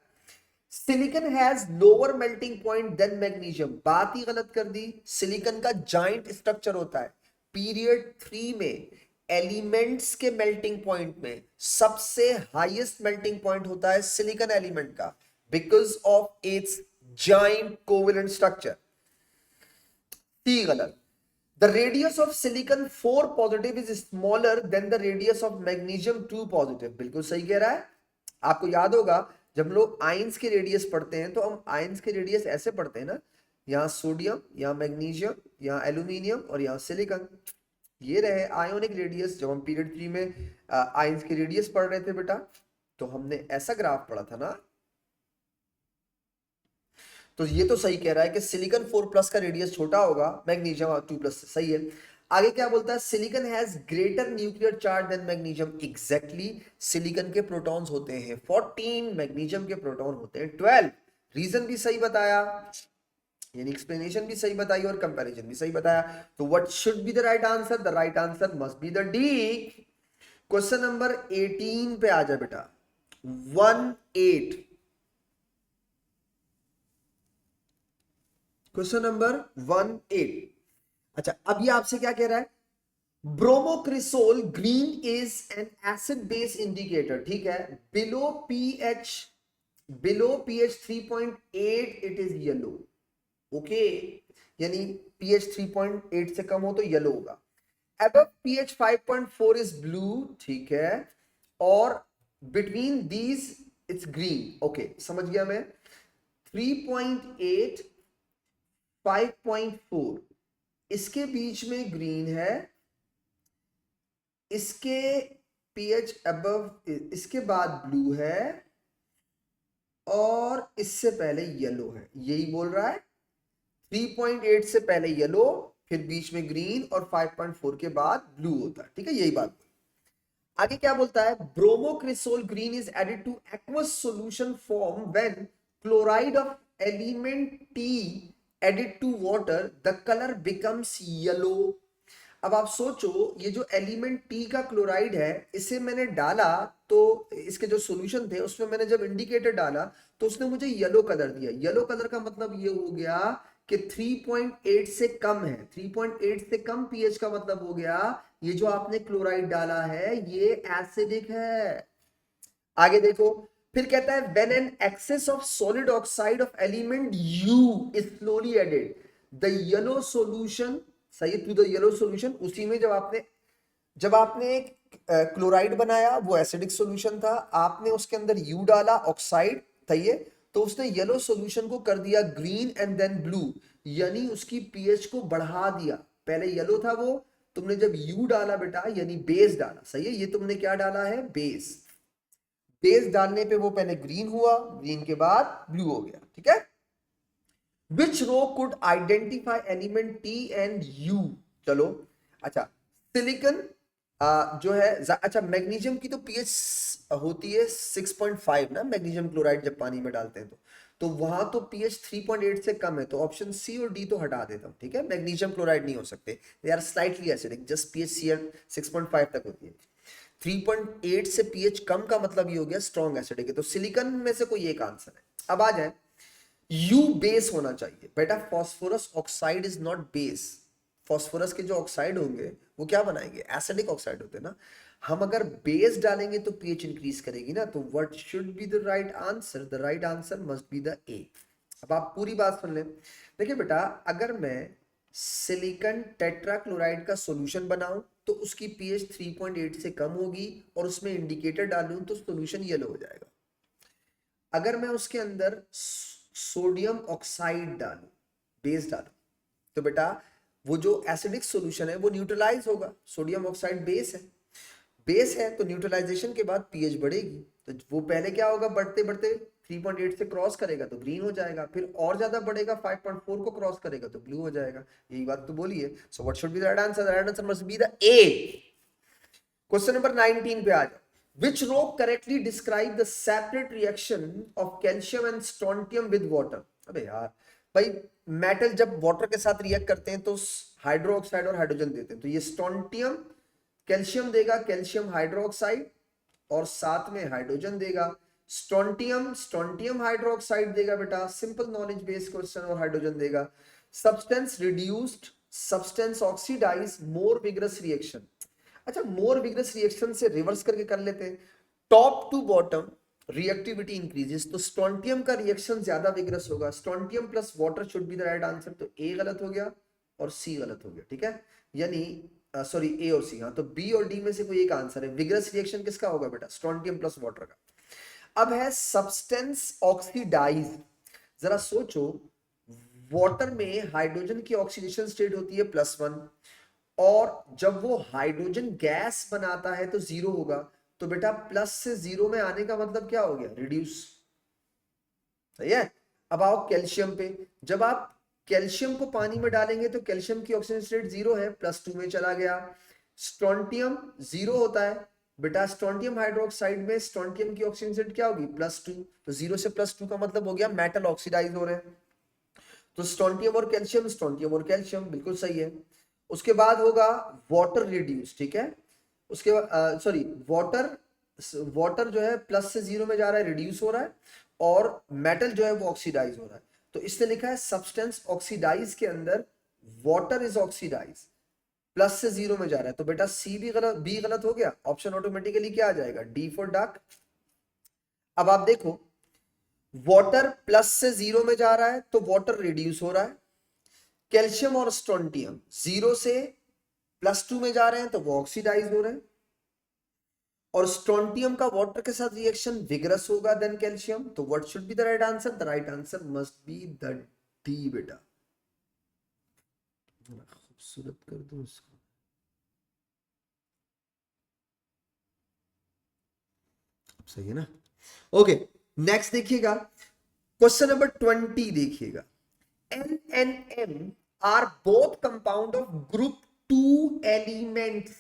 [SPEAKER 1] Silicon has lower melting point than magnesium, बात ही गलत कर दी। सिलिकॉन का जाइंट स्ट्रक्चर होता है, पीरियड 3 में एलिमेंट्स के मेल्टिंग पॉइंट में सबसे हाईएस्ट मेल्टिंग पॉइंट होता है सिलिकॉन एलिमेंट का, because of its giant covalent structure. C गलत। The radius of silicon 4 positive is smaller than the radius of magnesium 2 positive, बिल्कुल सही कह रहा है। आपको याद होगा जब लोग आयंस के रेडियस पढ़ते हैं तो हम आयंस के रेडियस ऐसे पढ़ते हैं ना, यहां सोडियम, यहां मैग्नीशियम, यहां एल्यूमिनियम और यहां सिलिकॉन, ये रहे आयोनिक रेडियस। जब हम पीरियड 3 में आयंस के रेडियस पढ़ रहे थे बेटा, तो हमने ऐसा ग्राफ पढ़ा था ना। तो ये तो सही कह रहा है कि सिलिकॉन 4+ का रेडियस छोटा होगा, मैग्नीशियम 2+ सही है। आगे क्या बोलता है, silicon has greater nuclear charge than magnesium, exactly, सिलिकॉन के प्रोटॉन्स होते हैं 14, मैग्नीशियम के प्रोटॉन होते हैं 12। रीजन भी सही बताया, यानी एक्सप्लेनेशन भी सही बताई और कंपैरिजन भी सही बताया। तो what should be the right answer? The right answer must be the D. Question number 18 पे आ जा बेटा। 18, क्वेश्चन नंबर 18। अच्छा, अब ये आपसे क्या कह रहा है? Bromocresol green is an acid base indicator, ठीक है। Below pH 3.8 it is yellow, okay. यानी पीएच 3.8 से कम हो तो येलो होगा। above pH 5.4 is blue, ठीक है। और between these it's green, okay समझ गया मैं। 3.8 5.4 इसके बीच में ग्रीन है, इसके pH above, इसके बाद ब्लू है, और इससे पहले येलो है, यही बोल रहा है। 3.8 से पहले येलो, फिर बीच में ग्रीन, और 5.4 के बाद ब्लू होता है, ठीक है, यही बात। आगे क्या बोलता है? Bromocresol green is added to aqueous solution form when chloride of element T added to water the colour becomes yellow. अब आप सोचो, ये जो एलिमेंट टी का क्लोराइड है, इसे मैंने डाला, तो इसके जो सॉल्यूशन थे उसमें मैंने जब इंडिकेटर डाला तो उसने मुझे येलो कलर दिया। येलो कलर का मतलब ये हो गया कि 3.8 से कम है। 3.8 से कम पीएच का मतलब हो गया ये जो आपने क्लोराइड डाला है ये एसिडिक है। आगे देखो, फिर कहता है when an excess of solid oxide of element U is slowly added the yellow solution, सही, टू द येलो सॉल्यूशन। उसी में जब आपने एक क्लोराइड बनाया, वो एसिडिक सॉल्यूशन था, आपने उसके अंदर यू डाला, ऑक्साइड था ये, तो उसने येलो सॉल्यूशन को कर दिया ग्रीन एंड देन ब्लू, यानी उसकी पीएच को बढ़ा दिया। पहले येलो था वो, तुमने जब यू डाला बेटा, यानी बेस डाला, सही है, ये तुमने क्या डाला है? बेस। बेस डालने पे वो पहले ग्रीन हुआ, ग्रीन के बाद ब्लू हो गया, ठीक है। Which row could identify element T and U? चलो, अच्छा, सिलिकॉन जो है, अच्छा, मैग्नीशियम की तो पीएच होती है 6.5 ना, मैग्नीशियम क्लोराइड जब पानी में डालते हैं तो वहां तो पीएच 3.8 से कम है, तो ऑप्शन सी और डी तो हटा देता हूं, ठीक है। मैग्नीशियम क्लोराइड नहीं हो सकते, they are slightly acidic, just pH C 6.5 तक होती है। 3.8 से पीएच कम का मतलब ये हो गया स्ट्रॉन्ग एसिडिक है, तो सिलिकॉन में से कोई एक आंसर है। अब आ जाए, यू बेस होना चाहिए बेटा। Phosphorus oxide is not base. Phosphorus के जो ऑक्साइड होंगे वो क्या बनाएंगे? एसिडिक ऑक्साइड होते हैं ना। हम अगर बेस डालेंगे तो पीएच इंक्रीज करेगी ना, तो what should be the right answer? The right answer must be the ए। अब आप पूरी बात सुन लें। देखिए बेटा, अगर मैं सिलिकॉन टेट्राक्लोराइड का सॉल्यूशन बनाऊं तो उसकी पीएच 3.8 से कम होगी, और उसमें इंडिकेटर डालूं तो सॉल्यूशन येलो हो जाएगा। अगर मैं उसके अंदर सोडियम ऑक्साइड डालूं, बेस डालूं, तो बेटा वो जो एसिडिक सॉल्यूशन है वो न्यूट्रलाइज होगा। सोडियम ऑक्साइड बेस है तो न्यूट्रलाइजेशन के बाद पीएच बढ़ेगी, तो वो पहले क्या होगा? बढ़ते बढ़ते 3.8 से क्रॉस करेगा तो ग्रीन हो जाएगा, फिर और ज्यादा बढ़ेगा, 5.4 को क्रॉस करेगा तो ब्लू हो जाएगा। यही बात तो बोली है। So what should be the right answer? The right answer must be the A. Question number 19 पे आ जाओ। Which row correctly describe the separate reaction of calcium and strontium with water? अबे यार भाई, मेटल जब वाटर के साथ react करते हैं तो हाइड्रो ऑक्साइड और हाइड्रोजन देते हैं, तो ये स्ट्रोंटियम कैल्शियम देगा, कैल्शियम हाइड्रो ऑक्साइड, और साथ में हाइड्रोजन देगा। स्ट्रोंटियम स्ट्रोंटियम हाइड्रो ऑक्साइड देगा बेटा, सिंपल नॉलेज बेस्ड क्वेश्चन, और हाइड्रोजन देगा। Substance reduced, substance oxidise, more vigorous reaction. अच्छा, मोर विग्रस रिएक्शन से रिवर्स करके कर लेते हैं। Top to bottom reactivity increases, तो स्ट्रोंटियम का रिएक्शन ज्यादा विग्रस होगा। Strontium plus water should be the right answer, तो ए गलत हो गया और सी गलत हो गया, ठीक है। यानी सॉरी, ए और सी, हाँ, तो बी और डी में से कोई एक आंसर है। विग्रस रिएक्शन किसका होगा बेटा? स्ट्रोंटियम प्लस वाटर का। अब है सब्सटेंस ऑक्सीडाइज। जरा सोचो, वाटर में हाइड्रोजन की ऑक्सीडेशन स्टेट होती है +1, और जब वो हाइड्रोजन गैस बनाता है तो 0 होगा, तो बेटा प्लस से 0 में आने का मतलब क्या हो गया? रिड्यूस, सही है। अब आओ कैल्शियम पे। जब आप कैल्शियम को पानी में डालेंगे तो कैल्शियम की ऑक्सीजन स्टेट 0 है, +2 में चला गया। स्ट्रोंटियम 0 होता है बेटा, स्ट्रोंटियम हाइड्रोक्साइड में स्ट्रोंटियम की ऑक्सीजन स्टेट क्या होगी? +2, तो 0 से +2 का मतलब हो गया मेटल ऑक्सीडाइज हो रहे हैं, तो स्ट्रोंटियम और कैल्शियम, स्ट्रोंटियम और कैल्शियम, बिल्कुल सही है। उसके बाद होगा वाटर रिड्यूस, ठीक है। उसके बाद सॉरी वाटर, वाटर जो है प्लस से जीरो में जा रहा है, रिड्यूस हो रहा है, और मेटल जो है वो ऑक्सीडाइज हो रहा है। तो इसने लिखा है सब्सटेंस ऑक्सीडाइज के अंदर वाटर इज ऑक्सीडाइज, प्लस से जीरो में जा रहा है। तो बेटा सी भी गलत, बी गलत हो गया, ऑप्शन ऑटोमेटिकली क्या आ जाएगा, डी फॉर डक। अब आप देखो वाटर प्लस से जीरो में जा रहा है तो वाटर रिड्यूस हो रहा है, कैल्शियम और स्ट्रोंटियम जीरो से +2 में जा रहे हैं तो वो ऑक्सीडाइज हो रहे हैं, और स्ट्रोंटियम का वाटर के साथ रिएक्शन विगरस होगा देन कैल्शियम। तो what should be the right answer, the right answer must be the D बेटा। खूबसूरत कर दो इसको। सही है ना? ओके, नेक्स्ट देखिएगा, क्वेश्चन नंबर 20 देखिएगा। N and M are both compound of group 2 elements।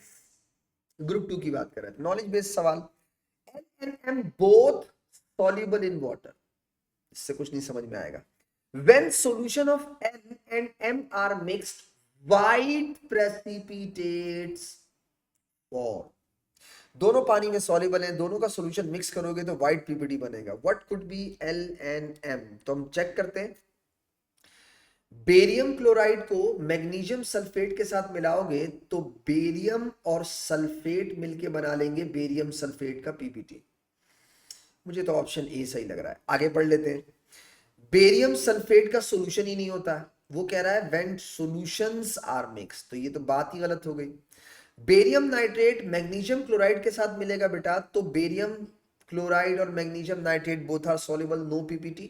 [SPEAKER 1] Group 2 की बात कर रहे हैं, नॉलेज बेस्ड सवाल। N and M both soluble in water, इससे कुछ नहीं समझ में आएगा। When solution of N and M are mixed, white precipitates form। दोनों पानी में सॉल्युबल हैं, दोनों का सॉल्यूशन मिक्स करोगे तो व्हाइट पीपीटी बनेगा। What could B L and M? तो हम चेक करते हैं। बेरियम क्लोराइड को मैग्नीशियम सल्फेट के साथ मिलाओगे तो बेरियम और सल्फेट मिलके बना लेंगे बेरियम सल्फेट का पीपीटी। मुझे तो ऑप्शन ए सही लग रहा है, आगे पढ़ लेते हैं। बेरियम सल्फेट का सॉल्यूशन ही नहीं होता, वो कह रहा है व्हेन सॉल्यूशंस आर मिक्स, तो ये तो बात ही गलत हो गई। बेरियम नाइट्रेट मैग्नीशियम क्लोराइड के साथ मिलेगा बेटा तो बेरियम क्लोराइड और magnesium nitrate both are soluble, no PPT.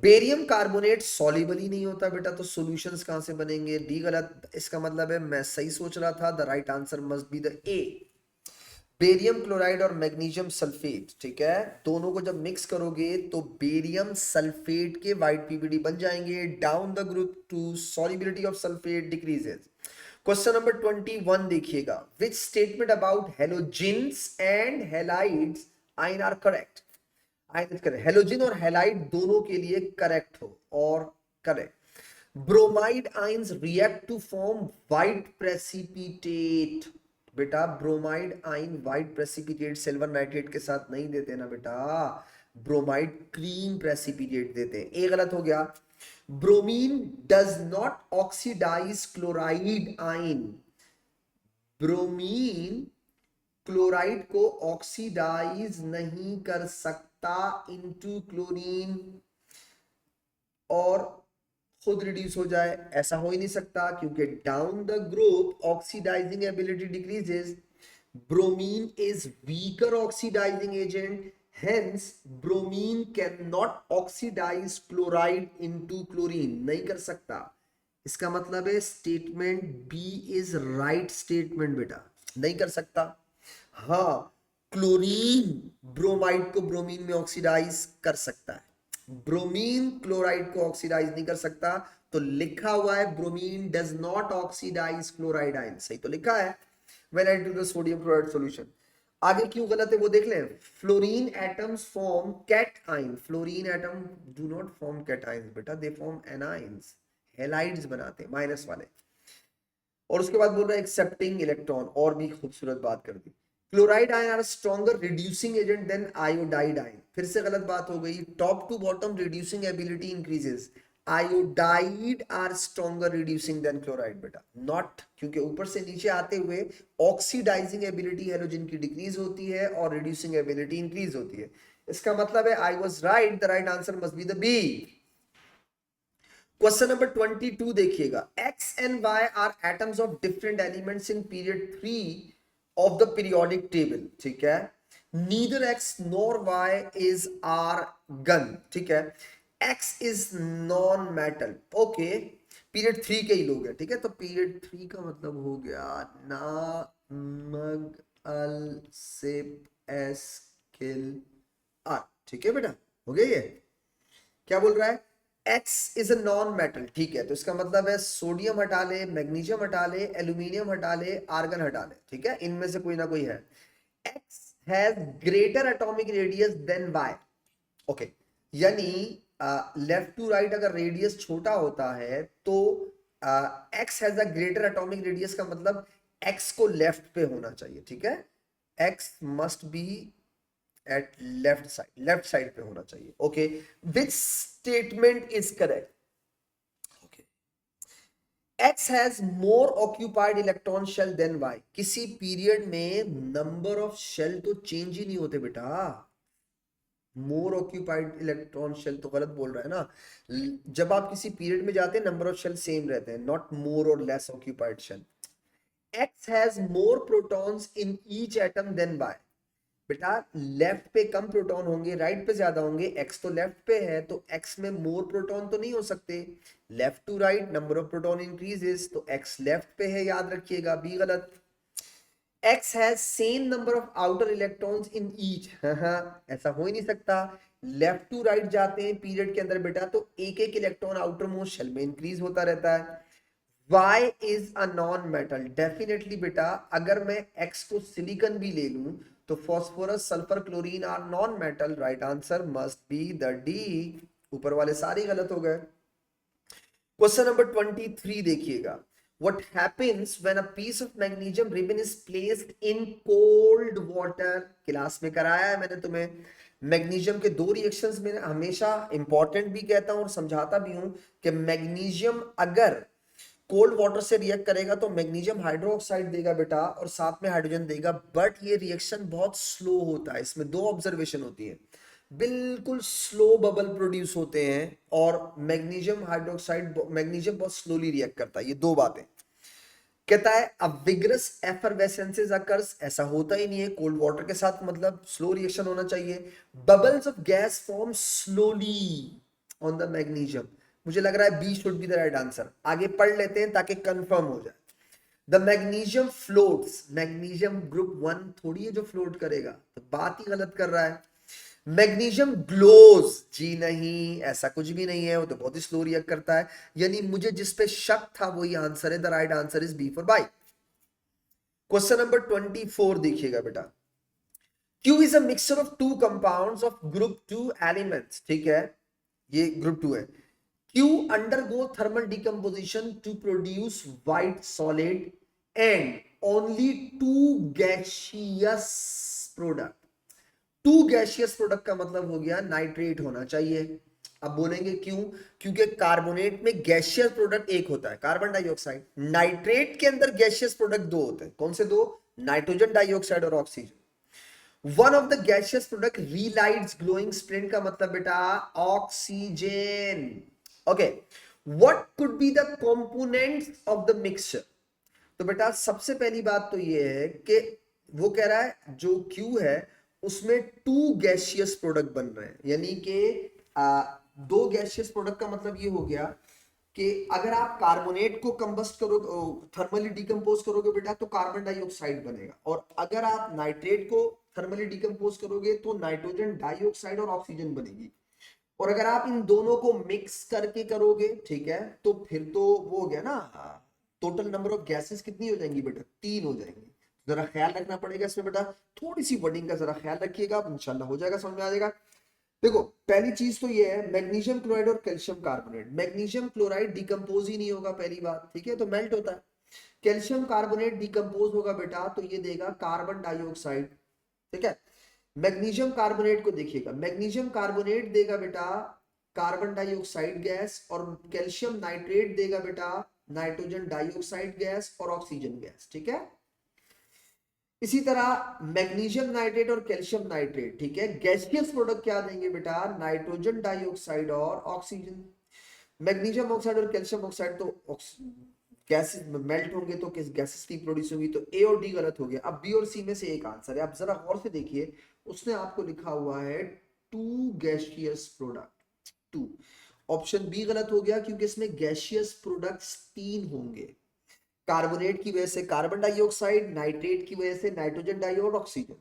[SPEAKER 1] Barium carbonate soluble ही नहीं होता बेटा, तो सॉल्यूशंस कहां से बनेंगे, डी गलत। इसका मतलब है मैं सही सोच रहा था, the right answer must be the A. Barium chloride और मैग्नीशियम सल्फेट, ठीक है, दोनों को जब मिक्स करोगे तो बेरियम सल्फेट के व्हाइट पीपीडी बन जाएंगे। Down the group two solubility of sulphate decreases. Question number 21 देखिएगा, which statement about halogens and halides ion are correct. Ion correct, halogen और हैलाइड दोनों के लिए करेक्ट हो और correct. Bromide ions react to form white precipitate. बेटा bromide ion white precipitate silver nitrate के साथ नहीं देते ना बेटा, ब्रोमाइड क्रीम प्रेसिपिटेट देते हैं। ए गलत हो गया। Bromine does not oxidise chloride ion. Bromine chloride को ऑक्सीडाइज नहीं कर सकता इनटू क्लोरीन और खुद रिड्यूस हो जाए, ऐसा हो ही नहीं सकता, क्योंकि down the group oxidising ability decreases. Bromine is weaker oxidising agent, hence bromine can not oxidise chloride into chlorine, नहीं कर सकता। इसका मतलब है statement B is right statement बेटा, नहीं कर सकता। हाँ, क्लोरीन ब्रोमाइड को ब्रोमीन में ऑक्सीडाइज कर सकता है, ब्रोमीन क्लोराइड को ऑक्सीडाइज नहीं कर सकता। तो लिखा हुआ है bromine does not oxidise chloride ion, सही तो लिखा है when added to the sodium chloride solution. आगे क्यों गलत है वो देख लें। Fluorine atoms form cation, fluorine atom do not form cations बेटा, दे फॉर्म एनाइंस, हैलाइड्स बनाते हैं माइनस वाले। और उसके बाद बोल रहा है एक्सेप्टिंग इलेक्ट्रॉन, और भी खूबसूरत बात कर दी। Chloride ion are stronger reducing agent than iodide ion, फिर से गलत बात हो गई। Top to bottom reducing ability increases, iodide are stronger reducing than chloride बेटा, नॉट, क्योंकि ऊपर से नीचे आते हुए ऑक्सीडाइजिंग एबिलिटी हैलोजन की डिक्रीज होती है और रिड्यूसिंग एबिलिटी इंक्रीज होती है। इसका मतलब है I was right, the right answer must be the B. Question number 22 देखिएगा, x and y are atoms of different elements in period 3 of the periodic table, ठीक है, neither x nor y is argon, ठीक है, x is non metal, okay, period 3 के ही लोग हैं, ठीक है, तो पीरियड 3 का मतलब हो गया ना, मग, अल, सिप, एस, किल, आर, ठीक है बेटा, हो गया ये। क्या बोल रहा है, X is a non metal, ठीक है, तो इसका मतलब है सोडियम हटा ले, मैग्नीशियम हटा ले, एल्यूमिनियम हटा ले, आर्गन हटा ले, ठीक है, इनमें से कोई ना कोई है। X has greater atomic radius than Y, okay, यानी लेफ्ट टू राइट अगर रेडियस छोटा होता है तो X has a greater atomic radius का मतलब एक्स को लेफ्ट पे होना चाहिए, ठीक है, X must be at left side पे होना चाहिए। Okay, which statement is correct? Okay, X has more occupied electron shell than Y. किसी पीरियड में नंबर ऑफ शेल तो चेंज ही नहीं होते बेटा। मोर ऑक्यूपाइड इलेक्ट्रॉन शेल तो गलत बोल रहा है ना। जब आप किसी पीरियड में जाते हैं नंबर ऑफ शेल सेम रहते हैं, नॉट मोर और less occupied shell. X has more protons in each atom than Y. बेटा लेफ्ट पे कम प्रोटॉन होंगे, राइट पे ज्यादा होंगे। एक्स तो लेफ्ट पे है तो एक्स में मोर प्रोटॉन तो नहीं हो सकते। Left to right number of proton increases, तो एक्स लेफ्ट पे है, याद रखिएगा, बी गलत। X has same number of outer electrons in each, ऐसा हो ही नहीं सकता। लेफ्ट टू राइट जाते हैं पीरियड के अंदर बेटा तो एक एक इलेक्ट्रॉन आउटर मोस्ट शेल में इंक्रीज होता रहता है। Y is a non metal, definitely बेटा अगर मैं X को सिलिकॉन भी ले लूं तो phosphorus sulphur chlorine are non metal. Right answer must be the D. ऊपर वाले सारे गलत हो गए। क्वेश्चन नंबर 23 देखिएगा। What happens when a piece of magnesium ribbon is placed in cold water? Class में कराया है मैंने तुम्हें। मैग्नीशियम के दो रिएक्शंस में हमेशा इंपॉर्टेंट भी कहता हूं और समझाता भी हूं कि मैग्नीशियम अगर कोल्ड वाटर से रिएक्ट करेगा तो मैग्नीशियम हाइड्रोक्साइड देगा बेटा और साथ में हाइड्रोजन देगा, बट ये रिएक्शन बहुत स्लो होता है। इसमें दो ऑब्जर्वेशन होती है, बिल्कुल स्लो बबल प्रोड्यूस होते हैं और मैग्नीशियम हाइड्रोक्साइड मैग्नीशियम बहुत स्लोली रिएक्ट करता है। ये दो बातें कहता है। अब विग्रस एफरवेसेंसेस अकर्स, ऐसा होता ही नहीं है कोल्ड वाटर के साथ, मतलब स्लो रिएक्शन होना चाहिए। Bubbles of gas form slowly on the magnesium. मुझे लग रहा है B should be the right answer. आगे पढ़ लेते हैं ताकि कंफर्म हो जाए। The magnesium floats, magnesium group 1 थोड़ी है जो फ्लोट करेगा, तो बात ही गलत कर रहा है। मैग्नीशियम ग्लोज, जी नहीं, ऐसा कुछ भी नहीं है, वो तो बहुत ही स्लो रिएक्ट करता है। यानी मुझे जिस पे शक था वही आंसर है। The right answer is B for by. Question number 24 देखिएगा बेटा। Q is a mixture of two compounds of group 2 elements, ठीक है, ये ग्रुप 2 है। Q undergo thermal decomposition to produce white solid and only two gaseous product। Two gaseous product का मतलब हो गया नाइट्रेट होना चाहिए। अब बोलेंगे क्यों? क्योंकि कार्बोनेट में गैसियस प्रोडक्ट एक होता है, कार्बन डाइऑक्साइड। नाइट्रेट के अंदर गैसियस प्रोडक्ट दो होते हैं। कौन से दो? नाइट्रोजन डाइऑक्साइड और oxygen. One of the gaseous product relights glowing splint का मतलब बेटा oxygen. Okay, what could be the components of the mixture? तो बेटा सबसे पहली बात तो ये है कि वो कह रहा है जो क्यू है उसमें टू गैसियस प्रोडक्ट बन रहे हैं, यानी कि दो गैसियस प्रोडक्ट का मतलब ये हो गया कि अगर आप कार्बोनेट को कंबस्ट करोगे, थर्मली डिकम्पोज करोगे बेटा तो कार्बन डाइऑक्साइड बनेगा, और अगर आप नाइट्रेट को थर्मली डिकम्पोज करोगे तो नाइट्रोजन डाइऑक्साइड और ऑक्सीजन बनेगी। और अगर आप इन दोनों को मिक्स करके करोगे, ठीक है, तो फिर तो वो हो गया ना, टोटल नंबर ऑफ गैसेस कितनी हो जाएंगी बेटा? 3 हो जाएंगी। जरा ख्याल रखना पड़ेगा इसमें बेटा, थोड़ी सी वर्डिंग का जरा ख्याल रखिएगा, इंशाल्लाह हो जाएगा, समझ में आ जाएगा। देखो पहली चीज तो ये है मैग्नीशियम क्लोराइड और calcium carbonate. Magnesium chloride decompose ही नहीं होगा पहली बात, ठीक है, तो मेल्ट होता है। कैल्शियम कार्बोनेट डिकम्पोज होगा बेटा तो ये देगा कार्बन डाइऑक्साइड, ठीक है। मैग्नीशियम कार्बोनेट को देखिएगा, मैग्नीशियम कार्बोनेट देगा बेटा कार्बन डाइऑक्साइड गैस, और कैल्शियम नाइट्रेट देगा बेटा नाइट्रोजन डाइऑक्साइड गैस और ऑक्सीजन गैस, ठीक है। इसी तरह मैग्नीशियम नाइट्रेट और कैल्शियम नाइट्रेट, ठीक है, गैसियस प्रोडक्ट क्या देंगे बेटा? नाइट्रोजन डाइऑक्साइड और ऑक्सीजन। मैग्नीशियम ऑक्साइड और कैल्शियम ऑक्साइड तो गैसेस मेल्ट होंगे तो किस गैसेस की प्रोड्यूस होंगी, तो ए और डी गलत हो गया। अब बी और सी में से एक आंसर है। अब जरा गौर से देखिए, उसने आपको लिखा हुआ है two gaseous product, two. Option B गलत हो गया क्योंकि इसमें गैसियस प्रोडक्ट्स 3 होंगे। कार्बोनेट की वजह से कार्बन डाइऑक्साइड, नाइट्रेट की वजह से नाइट्रोजन डाई और ऑक्सीजन,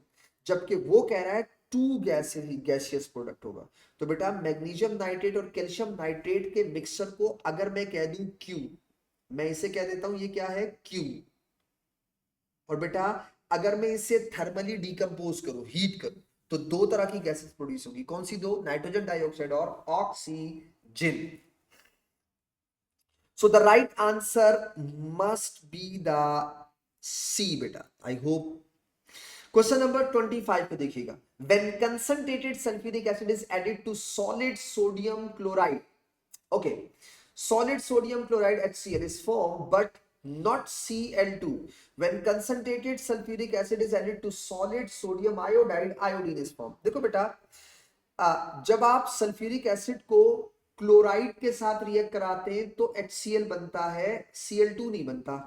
[SPEAKER 1] जबकि वो कह रहा है टू गैसियस प्रोडक्ट होगा। तो बेटा मैग्नीशियम नाइट्रेट और कैल्शियम नाइट्रेट के मिक्सचर को अगर मैं कह दूं क्यू, मैं इसे कह देता हूं ये क्या है? क्यू। और बेटा अगर मैं इसे थर्मली डिकम्पोज करूं, हीट करूं, तो दो तरह की गैसेस प्रोड्यूस होगी। कौन सी दो? नाइट्रोजन डाइऑक्साइड और oxygen. So the right answer must be the C बेटा, आई होप। क्वेश्चन नंबर 25 पे देखिएगा, when concentrated sulphuric acid is added to solid sodium chloride, okay, solid sodium chloride HCl is formed but not Cl2. When concentrated sulfuric acid is added to solid sodium iodide, iodine is formed. देखो बेटा, जब आप sulphuric acid को chloride के साथ react कराते हैं तो HCl बनता है, Cl2 नहीं बनता,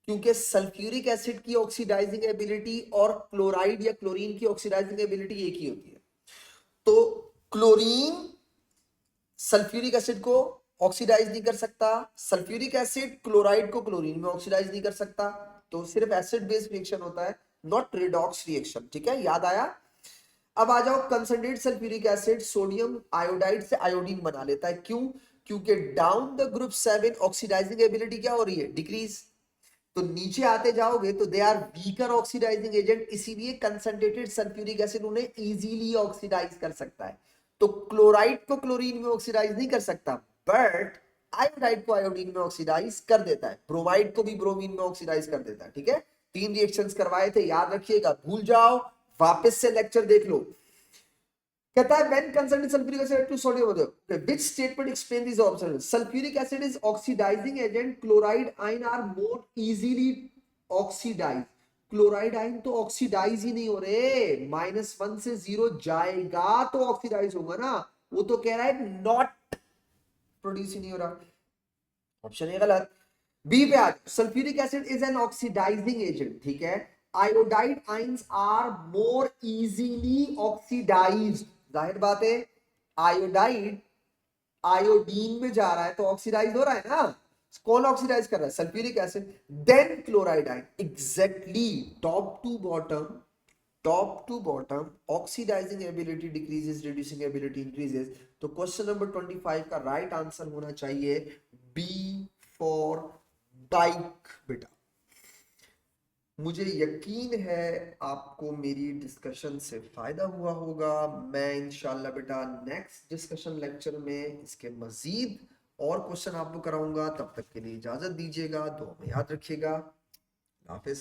[SPEAKER 1] क्योंकि सल्फ्यूरिक एसिड की ऑक्सीडाइजिंग एबिलिटी और क्लोराइड या क्लोरीन की ऑक्सीडाइजिंग एबिलिटी एक ही होती है। तो क्लोरीन सल्फ्यूरिक एसिड को ऑक्सीडाइज नहीं कर सकता, सल्फ्यूरिक एसिड क्लोराइड को क्लोरीन में ऑक्सीडाइज नहीं कर सकता, तो सिर्फ एसिड बेस्ड रिएक्शन होता है, नॉट रिडॉक्स रिएक्शन। ठीक है, याद आया। अब आ जाओ, concentrated sulphuric acid sodium iodide से आयोडीन बना लेता है, क्यों? क्योंकि down the group 7 oxidising ability क्या हो रही है? डिक्रीज। तो नीचे आते जाओगे तो they are weaker oxidising agent, इसीलिए कंसंट्रेटेड सल्फ्यूरिक एसिड उन्हें इजीली ऑक्सीडाइज कर सकता है। तो क्लोराइड को क्लोरीन में ऑक्सीडाइज नहीं कर सकता, बट आयोडाइड को आयोडीन में ऑक्सीडाइज कर देता है, ब्रोमाइड को भी ब्रोमीन में ऑक्सीडाइज कर देता है। ठीक है, 3 रिएक्शंस करवाए थे, याद रखिएगा, भूल जाओ वापस से लेक्चर देख लो। कहता है when concentrated sulfuric acid to sodium, okay, which statement explain these observations? Sulfuric acid is oxidizing agent, chloride ion are more easily oxidized. Chloride ion तो ऑक्सीडाइज ही नहीं हो रहे, -1 से 0 जाएगा तो ऑक्सीडाइज होगा ना, वो तो कह रहा है नॉट प्रोड्यूस ही नहीं हो रहा। ऑप्शन ए गलत। बी पे आज, sulphuric acid is an oxidising agent, ठीक है, iodide ions are more easily oxidised, जाहिर बात है आयोडाइड आयोडीन में जा रहा है तो ऑक्सीडाइज हो रहा है ना, कौन ऑक्सीडाइज कर रहा है? Sulphuric acid, then chloride ion, exactly, top to bottom oxidising ability decreases, reducing ability increases. तो क्वेश्चन नंबर 25 का राइट आंसर होना चाहिए बी फॉर बाइक बेटा। मुझे यकीन है आपको मेरी डिस्कशन से फायदा हुआ होगा। मैं इंशाल्लाह बेटा नेक्स्ट डिस्कशन लेक्चर में इसके मजीद और क्वेश्चन आपको कराऊंगा। तब तक के लिए इजाजत दीजिएगा, दुआ में याद रखिएगा। हाफिज।